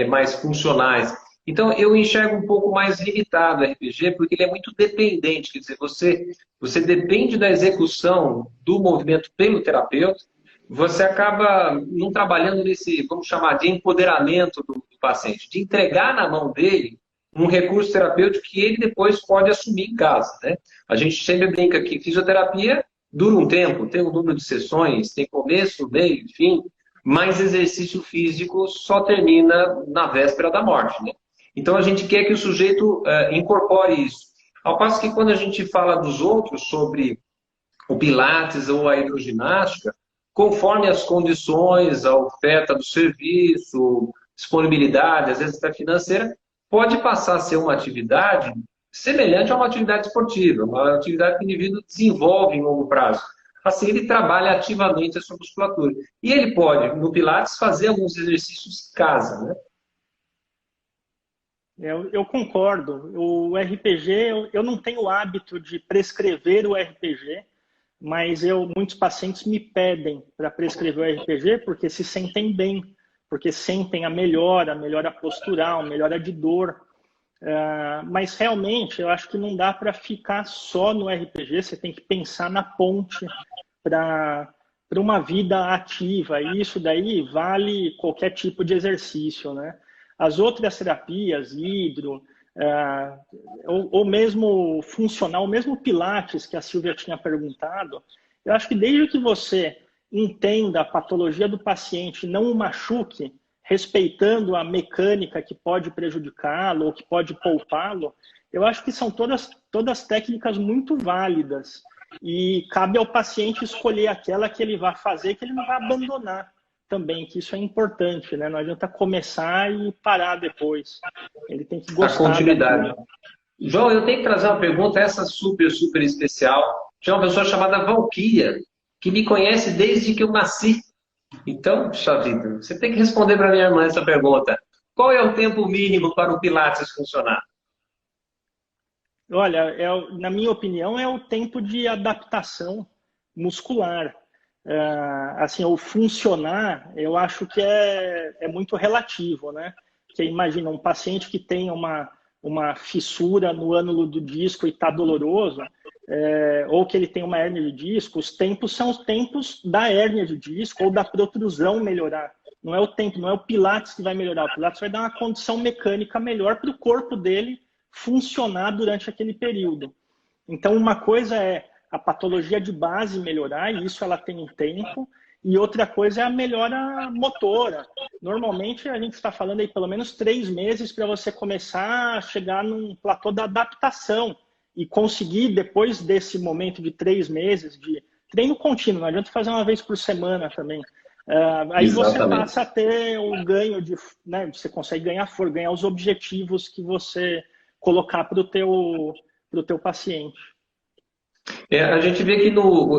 mais funcionais. Então, eu enxergo um pouco mais limitado o RPG, porque ele é muito dependente, quer dizer, você depende da execução do movimento pelo terapeuta, você acaba não trabalhando nesse, vamos chamar de empoderamento do paciente, de entregar na mão dele um recurso terapêutico que ele depois pode assumir em casa, né? A gente sempre brinca que fisioterapia dura um tempo, tem um número de sessões, tem começo, meio, fim, mas exercício físico só termina na véspera da morte, né? Então a gente quer que o sujeito incorpore isso. Ao passo que quando a gente fala dos outros sobre o Pilates ou a hidroginástica, conforme as condições, a oferta do serviço, disponibilidade, às vezes até financeira, pode passar a ser uma atividade semelhante a uma atividade esportiva, uma atividade que o indivíduo desenvolve em longo prazo. Assim, ele trabalha ativamente a sua musculatura. E ele pode, no Pilates, fazer alguns exercícios em casa, né? Eu concordo. O RPG, eu não tenho o hábito de prescrever o RPG, mas muitos pacientes me pedem para prescrever o RPG porque se sentem bem, porque sentem a melhora postural, melhora de dor. Mas realmente eu acho que não dá para ficar só no RPG, você tem que pensar na ponte para uma vida ativa, e isso daí vale qualquer tipo de exercício, né? As outras terapias, hidro, ou mesmo funcional, mesmo Pilates, que a Silvia tinha perguntado, eu acho que desde que você entenda a patologia do paciente, não o machuque, respeitando a mecânica que pode prejudicá-lo ou que pode poupá-lo, eu acho que são todas técnicas muito válidas. E cabe ao paciente escolher aquela que ele vai fazer, que ele não vai abandonar também, que isso é importante, né? Não adianta começar e parar depois. Ele tem que gostar. A continuidade. João, eu tenho que trazer uma pergunta, essa super, super especial. Tinha uma pessoa chamada Valquíria, que me conhece desde que eu nasci. Então, puxa vida, você tem que responder para minha irmã essa pergunta. Qual é o tempo mínimo para o Pilates funcionar? Olha, na minha opinião, é o tempo de adaptação muscular. Assim, o funcionar, eu acho que é muito relativo, né? Porque imagina um paciente que tem uma fissura no ânulo do disco e está doloroso, ou que ele tem uma hérnia de disco, os tempos são os tempos da hérnia de disco ou da protrusão melhorar. Não é o tempo, não é o Pilates que vai melhorar. O Pilates vai dar uma condição mecânica melhor para o corpo dele funcionar durante aquele período. Então, uma coisa é a patologia de base melhorar, e isso ela tem um tempo, e outra coisa é a melhora motora. Normalmente, a gente está falando aí pelo menos 3 meses para você começar a chegar num platô da adaptação e conseguir, depois desse momento de 3 meses de treino contínuo, não adianta fazer uma vez por semana também. Aí Exatamente. Você passa a ter o ganho de, né, você consegue ganhar os objetivos que você colocar para o teu paciente. A gente vê que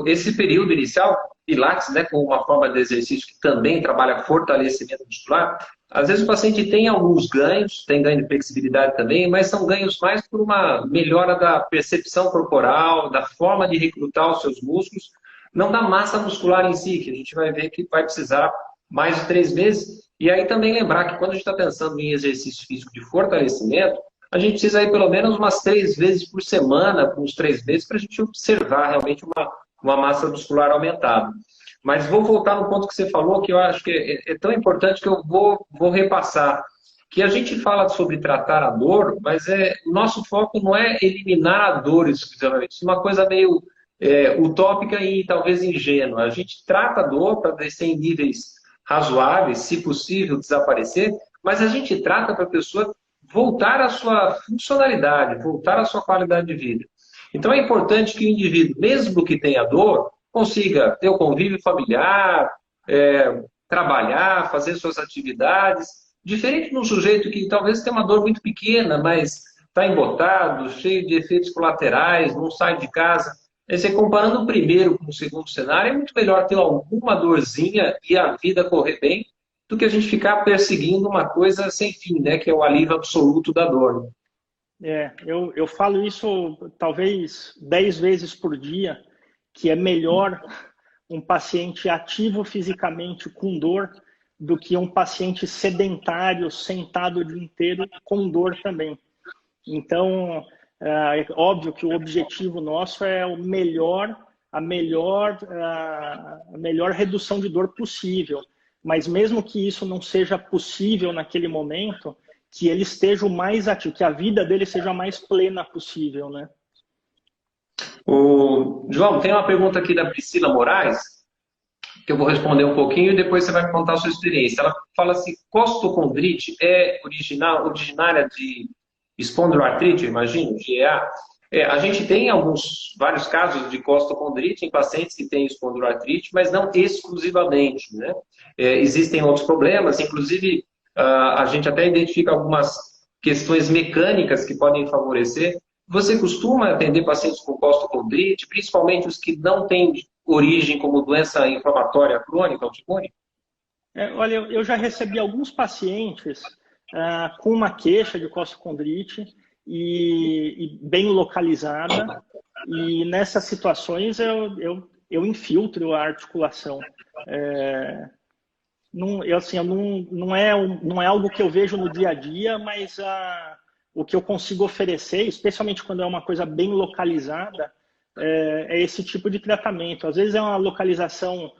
esse período inicial, Pilates, né, como uma forma de exercício que também trabalha fortalecimento muscular, às vezes o paciente tem alguns ganhos, tem ganho de flexibilidade também, mas são ganhos mais por uma melhora da percepção corporal, da forma de recrutar os seus músculos, não da massa muscular em si, que a gente vai ver que vai precisar mais de 3 meses. E aí também lembrar que quando a gente está pensando em exercício físico de fortalecimento, a gente precisa ir pelo menos umas 3 vezes por semana, por uns 3 meses, para a gente observar realmente uma massa muscular aumentada. Mas vou voltar no ponto que você falou, que eu acho que é tão importante que eu vou repassar. Que a gente fala sobre tratar a dor, mas o nosso foco não é eliminar a dor exclusivamente. Isso é uma coisa meio utópica e talvez ingênua. A gente trata a dor para descer em níveis razoáveis, se possível, desaparecer, mas a gente trata para a pessoa voltar à sua funcionalidade, voltar à sua qualidade de vida. Então é importante que o indivíduo, mesmo que tenha dor, consiga ter o convívio familiar, trabalhar, fazer suas atividades, diferente de um sujeito que talvez tenha uma dor muito pequena, mas está embotado, cheio de efeitos colaterais, não sai de casa. Aí você comparando o primeiro com o segundo cenário, é muito melhor ter alguma dorzinha e a vida correr bem, do que a gente ficar perseguindo uma coisa sem fim, né? Que é o alívio absoluto da dor. Eu falo isso talvez 10 vezes por dia, que é melhor um paciente ativo fisicamente com dor do que um paciente sedentário, sentado o dia inteiro com dor também. Então, é óbvio que o objetivo nosso é a melhor redução de dor possível. Mas mesmo que isso não seja possível naquele momento, que ele esteja o mais ativo, que a vida dele seja a mais plena possível, né? João, tem uma pergunta aqui da Priscila Moraes, que eu vou responder um pouquinho e depois você vai contar a sua experiência. Ela fala assim, costocondrite é originária de espondiloartrite, eu imagino, GEA? A gente tem vários casos de costocondrite em pacientes que têm espondiloartrite, mas não exclusivamente, né? Existem outros problemas, inclusive a gente até identifica algumas questões mecânicas que podem favorecer. Você costuma atender pacientes com costocondrite, principalmente os que não têm origem como doença inflamatória crônica, autoimune? Olha, eu já recebi alguns pacientes com uma queixa de costocondrite e bem localizada, e nessas situações eu infiltro a articulação. Não é algo que eu vejo no dia a dia, mas o que eu consigo oferecer, especialmente quando é uma coisa bem localizada, é esse tipo de tratamento. Às vezes é uma localização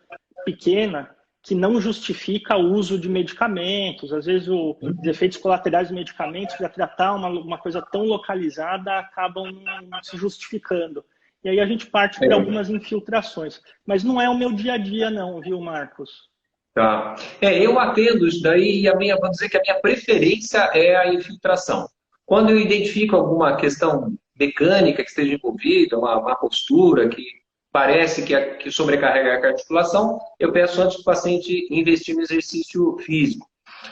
pequena que não justifica o uso de medicamentos. Às vezes os efeitos colaterais dos medicamentos para tratar uma coisa tão localizada acabam não se justificando. E aí a gente parte para algumas infiltrações. Mas não é o meu dia a dia não, viu, Marcos? Tá. Eu atendo isso daí e vou dizer que a minha preferência é a infiltração. Quando eu identifico alguma questão mecânica que esteja envolvida, uma má postura que parece que sobrecarrega a articulação, eu peço antes que o paciente investir no exercício físico.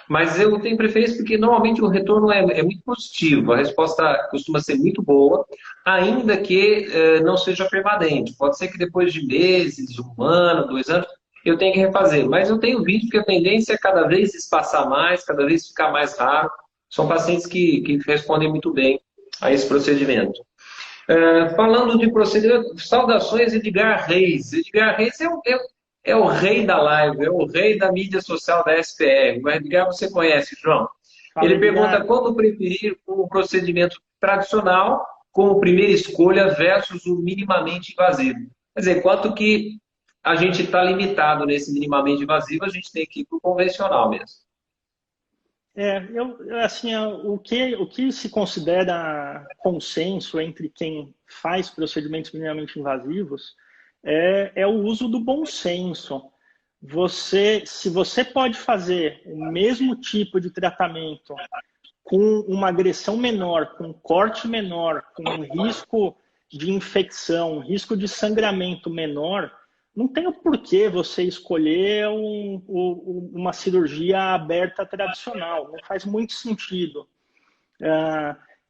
Mas eu tenho preferência porque normalmente o retorno é muito positivo, a resposta costuma ser muito boa, ainda que não seja permanente. Pode ser que depois de meses, 1 ano, 2 anos, eu tenho que refazer. Mas eu tenho visto que a tendência é cada vez espaçar mais, cada vez ficar mais raro. São pacientes que respondem muito bem a esse procedimento. Falando de procedimento, saudações Edgar Reis. Edgar Reis é o rei da live, é o rei da mídia social da SPR. O Edgar você conhece, João. Ele pergunta quando preferir um procedimento tradicional como primeira escolha versus o minimamente invasivo. Quer dizer, quanto que a gente está limitado nesse minimamente invasivo, a gente tem que ir para o convencional mesmo. O que se considera consenso entre quem faz procedimentos minimamente invasivos é o uso do bom senso. Se você pode fazer o mesmo tipo de tratamento com uma agressão menor, com um corte menor, com um risco de infecção, um risco de sangramento menor, não tem o porquê você escolher uma cirurgia aberta tradicional. Não faz muito sentido.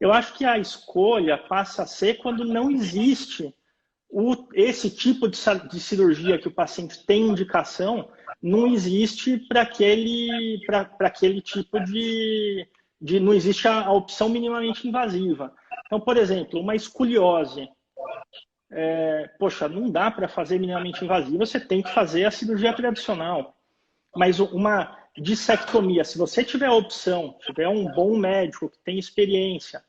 Eu acho que a escolha passa a ser quando não existe esse tipo de cirurgia que o paciente tem indicação não existe para aquele tipo não existe a opção minimamente invasiva. Então, por exemplo, uma escoliose. Poxa, não dá para fazer minimamente invasiva, você tem que fazer a cirurgia tradicional. Mas uma dissectomia, se você tiver a opção, tiver um bom médico que tem experiência,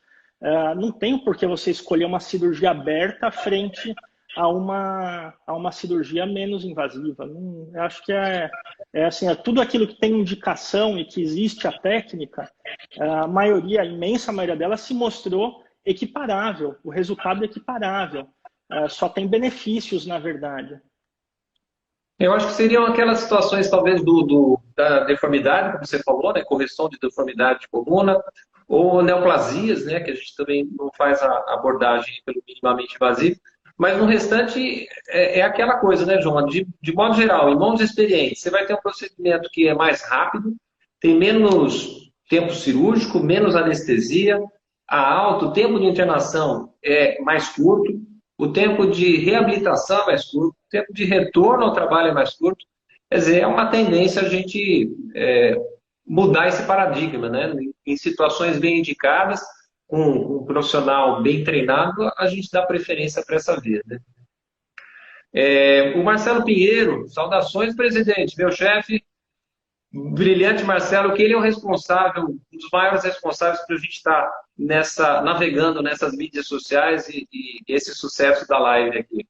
não tem por que você escolher uma cirurgia aberta frente a uma cirurgia menos invasiva. Não, eu acho que assim, tudo aquilo que tem indicação e que existe a técnica, a imensa maioria dela se mostrou equiparável, o resultado é equiparável. Só tem benefícios, na verdade. Eu acho que seriam aquelas situações, talvez, da deformidade, como você falou, né? Correção de deformidade de coluna, ou neoplasias, né? Que a gente também não faz a abordagem pelo minimamente invasivo. Mas no restante é aquela coisa, né, João? De modo geral, em mãos experientes, você vai ter um procedimento que é mais rápido, tem menos tempo cirúrgico, menos anestesia, o tempo de internação é mais curto, o tempo de reabilitação é mais curto, o tempo de retorno ao trabalho é mais curto. Quer dizer, é uma tendência a gente mudar esse paradigma, né? Em situações bem indicadas, com um profissional bem treinado, a gente dá preferência para essa via, né? O Marcelo Pinheiro, saudações, presidente, meu chefe, brilhante Marcelo, que ele é o responsável, um dos maiores responsáveis para a gente estar navegando nessas mídias sociais e esse sucesso da live aqui.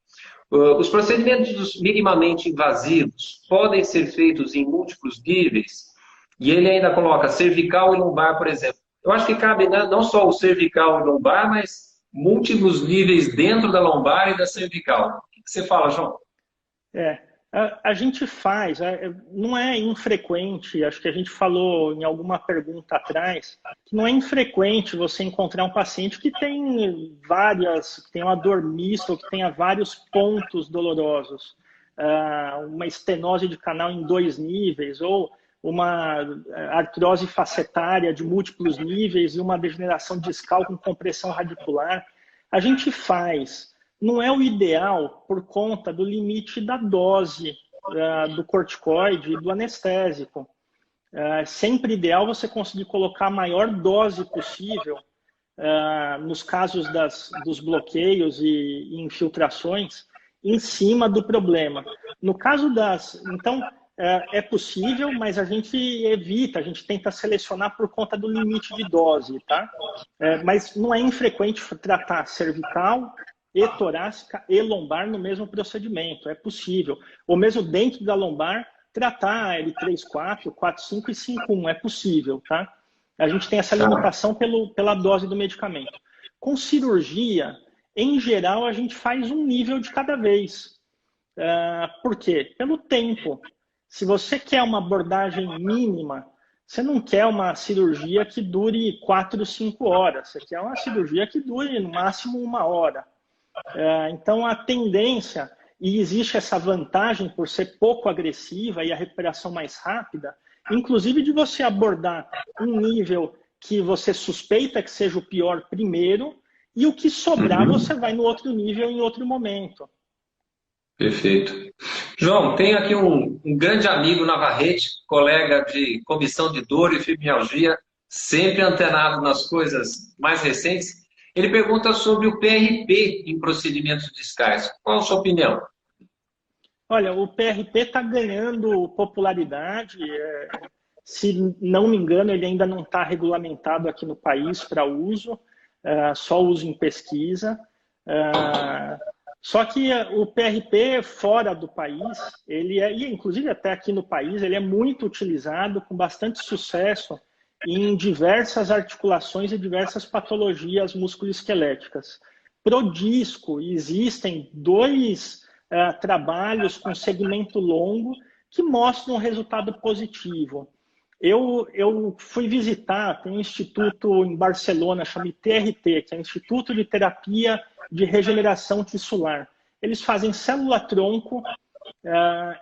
Os procedimentos minimamente invasivos podem ser feitos em múltiplos níveis, e ele ainda coloca cervical e lombar, por exemplo. Eu acho que cabe, né, não só o cervical e lombar, mas múltiplos níveis dentro da lombar e da cervical. O que você fala, João? A gente faz, não é infrequente, acho que a gente falou em alguma pergunta atrás, que não é infrequente você encontrar um paciente que tem que tem uma dor mista ou que tenha vários pontos dolorosos, uma estenose de canal em 2 níveis ou uma artrose facetária de múltiplos níveis e uma degeneração discal com compressão radicular. A gente faz. Não é o ideal por conta do limite da dose do corticoide e do anestésico. É sempre ideal você conseguir colocar a maior dose possível nos casos dos bloqueios e infiltrações em cima do problema. No caso Então, é possível, mas a gente evita, a gente tenta selecionar por conta do limite de dose, tá? Mas não é infrequente tratar cervical, e torácica e lombar no mesmo procedimento. É possível. Ou mesmo dentro da lombar, tratar L3-4, 4-5 e 5-1. É possível, tá? A gente tem essa limitação pela dose do medicamento. Com cirurgia, em geral, a gente faz um nível de cada vez. Por quê? Pelo tempo. Se você quer uma abordagem mínima, você não quer uma cirurgia que dure 4, 5 horas. Você quer uma cirurgia que dure no máximo 1 hora. Então, a tendência, e existe essa vantagem por ser pouco agressiva e a recuperação mais rápida, inclusive de você abordar um nível que você suspeita que seja o pior primeiro, e o que sobrar você vai no outro nível em outro momento. Perfeito. João, tenho aqui um grande amigo Navarrete, colega de comissão de dor e fibromialgia, sempre antenado nas coisas mais recentes. Ele pergunta sobre o PRP em procedimentos discais. Qual a sua opinião? Olha, o PRP está ganhando popularidade. Se não me engano, ele ainda não está regulamentado aqui no país para uso, só uso em pesquisa. Só que o PRP fora do país, e inclusive até aqui no país, ele é muito utilizado com bastante sucesso em diversas articulações e diversas patologias musculoesqueléticas. Pro disco, existem 2 trabalhos com segmento longo que mostram um resultado positivo. Eu fui visitar, tem um instituto em Barcelona, chama ITRT, que é o Instituto de Terapia de Regeneração Tissular. Eles fazem célula-tronco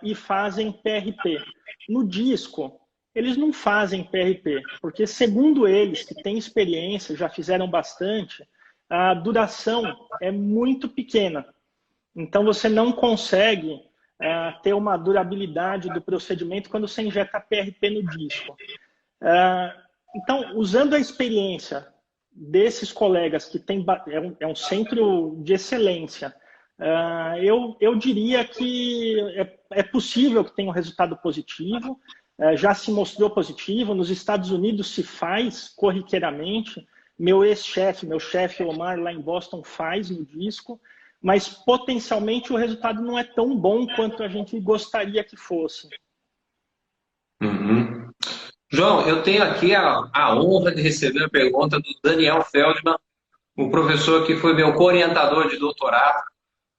e fazem PRP. No disco, eles não fazem PRP, porque segundo eles, que têm experiência, já fizeram bastante, a duração é muito pequena. Então, você não consegue ter uma durabilidade do procedimento quando você injeta PRP no disco. Então, usando a experiência desses colegas que tem, é um centro de excelência, eu diria que é possível que tenha um resultado positivo, já se mostrou positivo, nos Estados Unidos se faz corriqueiramente, meu ex-chefe, meu chefe Omar lá em Boston faz no disco, mas potencialmente o resultado não é tão bom quanto a gente gostaria que fosse. Uhum. João, eu tenho aqui a honra de receber a pergunta do Daniel Feldman, um professor que foi meu co-orientador de doutorado,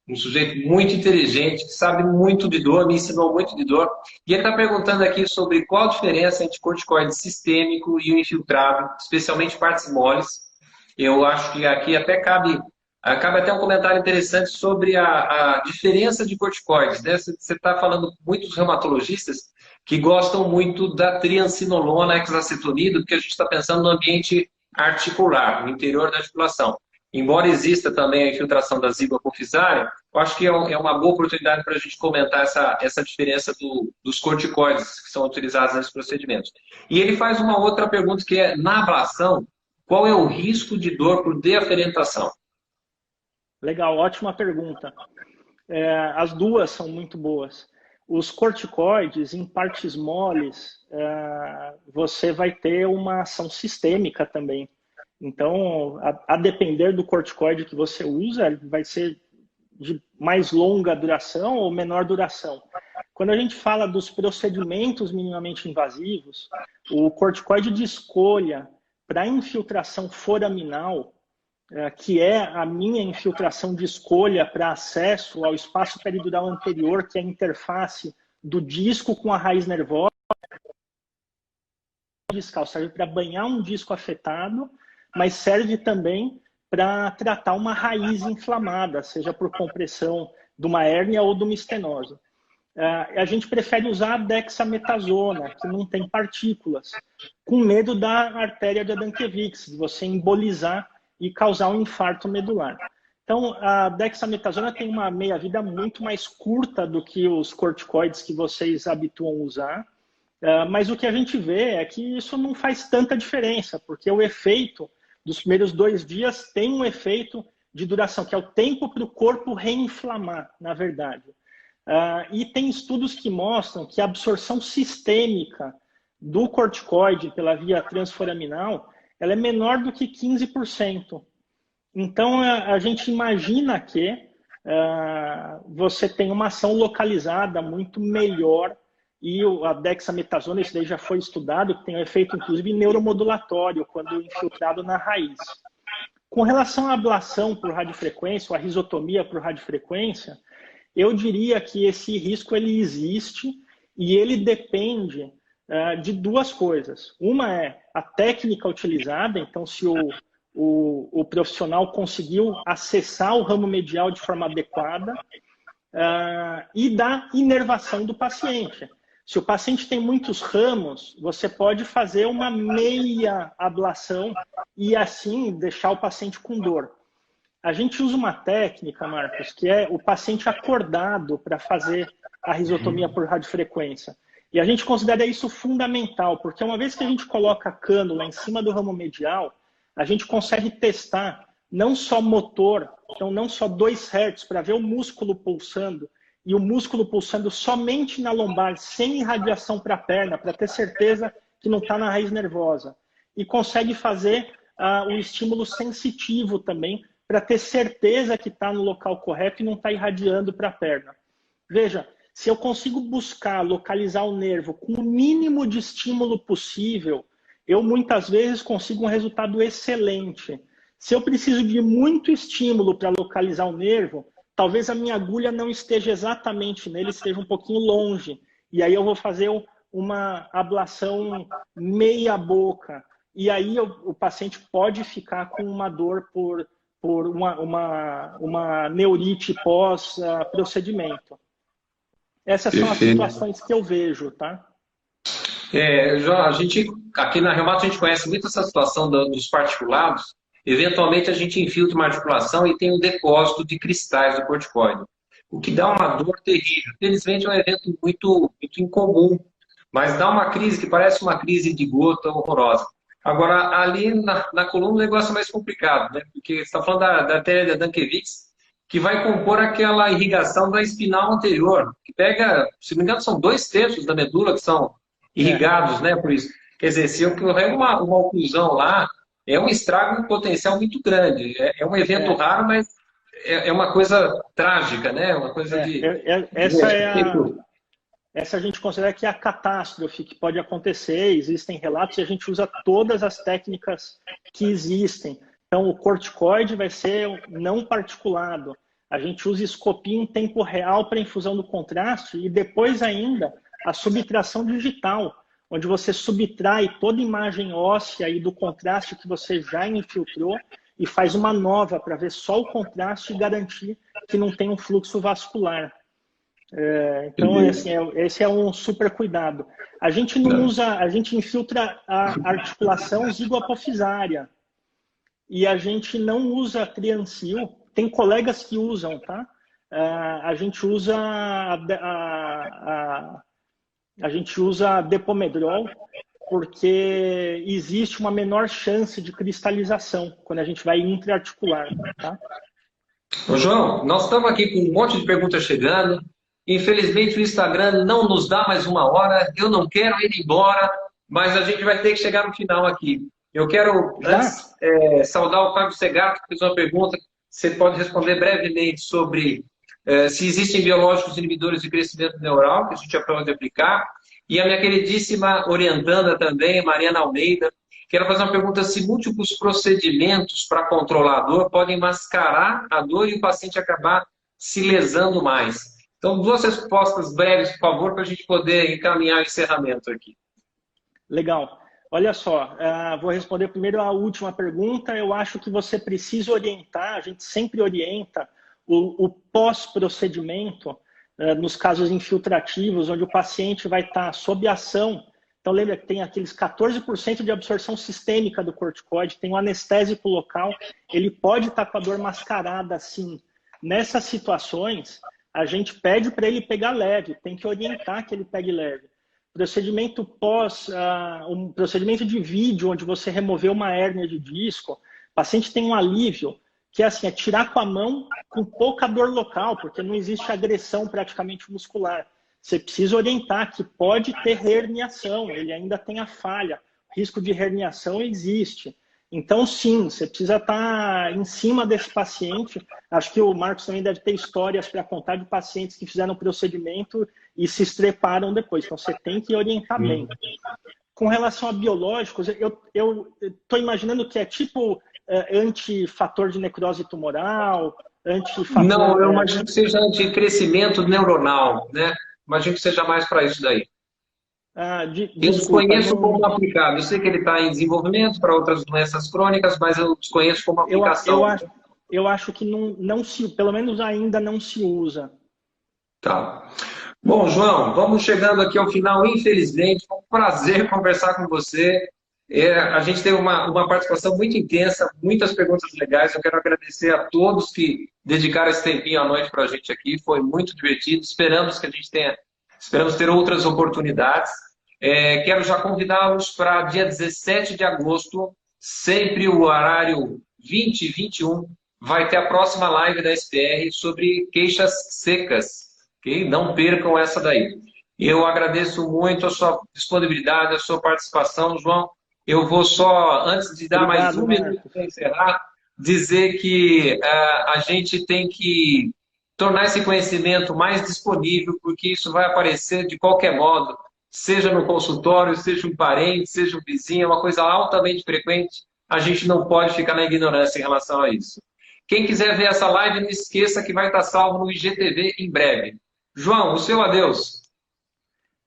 um sujeito muito inteligente, que sabe muito de dor, me ensinou muito de dor. E ele está perguntando aqui sobre qual a diferença entre corticoide sistêmico e o infiltrado, especialmente partes moles. Eu acho que aqui até cabe até um comentário interessante sobre a diferença de corticoides, né? Você está falando com muitos reumatologistas que gostam muito da triancinolona hexacetonida, porque a gente está pensando no ambiente articular, no interior da articulação. Embora exista também a infiltração da zíbula confisária, eu acho que é uma boa oportunidade para a gente comentar essa diferença dos corticoides que são utilizados nesses procedimentos. E ele faz uma outra pergunta que é, na ablação, qual é o risco de dor por deaferentação? Legal, ótima pergunta. As duas são muito boas. Os corticoides, em partes moles, você vai ter uma ação sistêmica também. Então, a depender do corticoide que você usa, vai ser de mais longa duração ou menor duração. Quando a gente fala dos procedimentos minimamente invasivos, o corticoide de escolha para infiltração foraminal, que é a minha infiltração de escolha para acesso ao espaço peridural anterior, que é a interface do disco com a raiz nervosa, discal, serve para banhar um disco afetado, mas serve também para tratar uma raiz inflamada, seja por compressão de uma hérnia ou de uma estenose. A gente prefere usar a dexametasona, que não tem partículas, com medo da artéria de Adankiewicz, de você embolizar e causar um infarto medular. Então, a dexametasona tem uma meia-vida muito mais curta do que os corticoides que vocês habituam a usar, mas o que a gente vê é que isso não faz tanta diferença, porque o efeito dos primeiros 2 dias tem um efeito de duração, que é o tempo para o corpo reinflamar, na verdade. E tem estudos que mostram que a absorção sistêmica do corticoide pela via transforaminal ela é menor do que 15%. Então, a gente imagina que você tem uma ação localizada muito melhor e a dexametasona, isso daí já foi estudado, que tem um efeito, inclusive, neuromodulatório, quando infiltrado na raiz. Com relação à ablação por radiofrequência, ou a risotomia por radiofrequência, eu diria que esse risco ele existe e ele depende de 2 coisas. Uma é a técnica utilizada, então se o profissional conseguiu acessar o ramo medial de forma adequada, e da inervação do paciente. Se o paciente tem muitos ramos, você pode fazer uma meia ablação e assim deixar o paciente com dor. A gente usa uma técnica, Marcos, que é o paciente acordado para fazer a risotomia por radiofrequência. E a gente considera isso fundamental, porque uma vez que a gente coloca a cânula em cima do ramo medial, a gente consegue testar não só motor, então não só 2 Hz para ver o músculo pulsando, e o músculo pulsando somente na lombar, sem irradiação para a perna, para ter certeza que não está na raiz nervosa. E consegue fazer o estímulo sensitivo também, para ter certeza que está no local correto e não está irradiando para a perna. Veja, se eu consigo buscar, localizar o nervo com o mínimo de estímulo possível, eu muitas vezes consigo um resultado excelente. Se eu preciso de muito estímulo para localizar o nervo, talvez a minha agulha não esteja exatamente nele, esteja um pouquinho longe. E aí eu vou fazer uma ablação meia boca. E aí o paciente pode ficar com uma dor por uma neurite pós-procedimento. Essas são as situações que eu vejo, tá? A gente, aqui na Reumato, a gente conhece muito essa situação dos particulados. Eventualmente, a gente infiltra uma articulação e tem um depósito de cristais do corticoide. o que dá uma dor terrível. Felizmente é um evento muito incomum, mas dá uma crise que parece uma crise de gota horrorosa. Agora, ali na coluna o negócio é mais complicado, né? Porque você está falando da artéria da Dankiewicz, que vai compor aquela irrigação da espinal anterior, que pega, se não me engano, são 2/3 da medula que são irrigados, né? Por isso. Quer dizer, se ocorrer uma oclusão lá, é um estrago potencial muito grande. É um evento raro, mas é uma coisa trágica, né? Uma coisa de. Essa a gente considera que é a catástrofe que pode acontecer. Existem relatos e a gente usa todas as técnicas que existem. Então, o corticoide vai ser não particulado. A gente usa escopia em tempo real para infusão do contraste e depois ainda a subtração digital, onde você subtrai toda a imagem óssea e do contraste que você já infiltrou e faz uma nova para ver só o contraste e garantir que não tem um fluxo vascular. Então, assim, esse é um super cuidado. A gente não usa, a gente infiltra a articulação zigoapofisária e a gente não usa triancil. Tem colegas que usam, tá? A gente usa a gente usa depomedrol porque existe uma menor chance de cristalização quando a gente vai intraarticular, tá? Ô, João, nós estamos aqui com um monte de perguntas chegando. Infelizmente, o Instagram não nos dá mais uma hora. Eu não quero ir embora, mas a gente vai ter que chegar no final aqui. Eu quero, antes, saudar o Fábio Segato, que fez uma pergunta. Você pode responder brevemente sobre se existem biológicos inibidores de crescimento neural, que a gente já pode aplicar. E a minha queridíssima orientanda também, Mariana Almeida, quero fazer uma pergunta: se múltiplos procedimentos para controlar a dor podem mascarar a dor e o paciente acabar se lesando mais. Então, 2 respostas breves, por favor, para a gente poder encaminhar o encerramento aqui. Legal. Olha só, vou responder primeiro a última pergunta. Eu acho que você precisa orientar, a gente sempre orienta o pós-procedimento nos casos infiltrativos, onde o paciente vai estar sob ação. Então, lembra que tem aqueles 14% de absorção sistêmica do corticoide, tem um anestésico local, ele pode estar com a dor mascarada, sim. Nessas situações, a gente pede para ele pegar leve, tem que orientar que ele pegue leve. Procedimento um procedimento de vídeo, onde você removeu uma hérnia de disco, o paciente tem um alívio, que é tirar com a mão com pouca dor local, porque não existe agressão praticamente muscular. Você precisa orientar que pode ter herniação, ele ainda tem a falha, o risco de herniação existe. Então, sim, você precisa estar em cima desse paciente. Acho que o Marcos também deve ter histórias para contar de pacientes que fizeram o procedimento e se estreparam depois. Então, você tem que orientar bem. Com relação a biológicos, eu estou imaginando que é tipo antifator de necrose tumoral, antifator... Não, eu imagino que seja de crescimento neuronal, né? Imagino que seja mais para isso daí. Eu desconheço como aplicado. Eu sei que ele está em desenvolvimento para outras doenças crônicas, mas eu desconheço como aplicação. Eu acho que não se, pelo menos ainda não se usa. Tá. Bom, João, vamos chegando aqui ao final, infelizmente. Foi um prazer conversar com você. A gente teve uma participação muito intensa, muitas perguntas legais. Eu quero agradecer a todos que dedicaram esse tempinho à noite para a gente aqui. Foi muito divertido. Esperamos ter outras oportunidades. Quero já convidá-los para dia 17 de agosto, sempre o horário 20 e 21, vai ter a próxima live da SPR sobre queixas secas. Okay? Não percam essa daí. Eu agradeço muito a sua disponibilidade, a sua participação, João. Eu vou só, antes de dar mais um minuto para encerrar, dizer que a gente tem que tornar esse conhecimento mais disponível, porque isso vai aparecer de qualquer modo, seja no consultório, seja um parente, seja um vizinho, é uma coisa altamente frequente. A gente não pode ficar na ignorância em relação a isso. Quem quiser ver essa live, não esqueça que vai estar salvo no IGTV em breve. João, o seu adeus.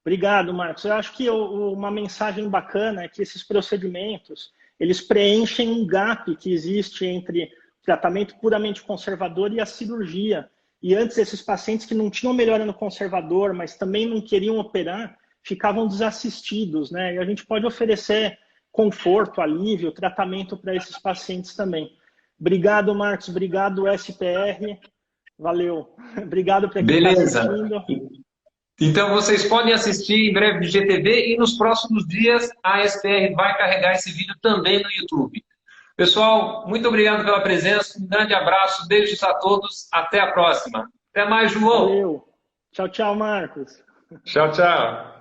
Obrigado, Marcos. Eu acho que uma mensagem bacana é que esses procedimentos, eles preenchem um gap que existe entre o tratamento puramente conservador e a cirurgia. E antes, esses pacientes que não tinham melhora no conservador, mas também não queriam operar, ficavam desassistidos, né? E a gente pode oferecer conforto, alívio, tratamento para esses pacientes também. Obrigado, Marcos. Obrigado, SPR. Valeu. Obrigado para quem está Beleza. assistindo. Então vocês podem assistir em breve no GTV e nos próximos dias a SPR vai carregar esse vídeo também no YouTube. Pessoal, muito obrigado pela presença, um grande abraço, beijos a todos, até a próxima. Até mais, João. Valeu. Tchau, tchau, Marcos. Tchau, tchau.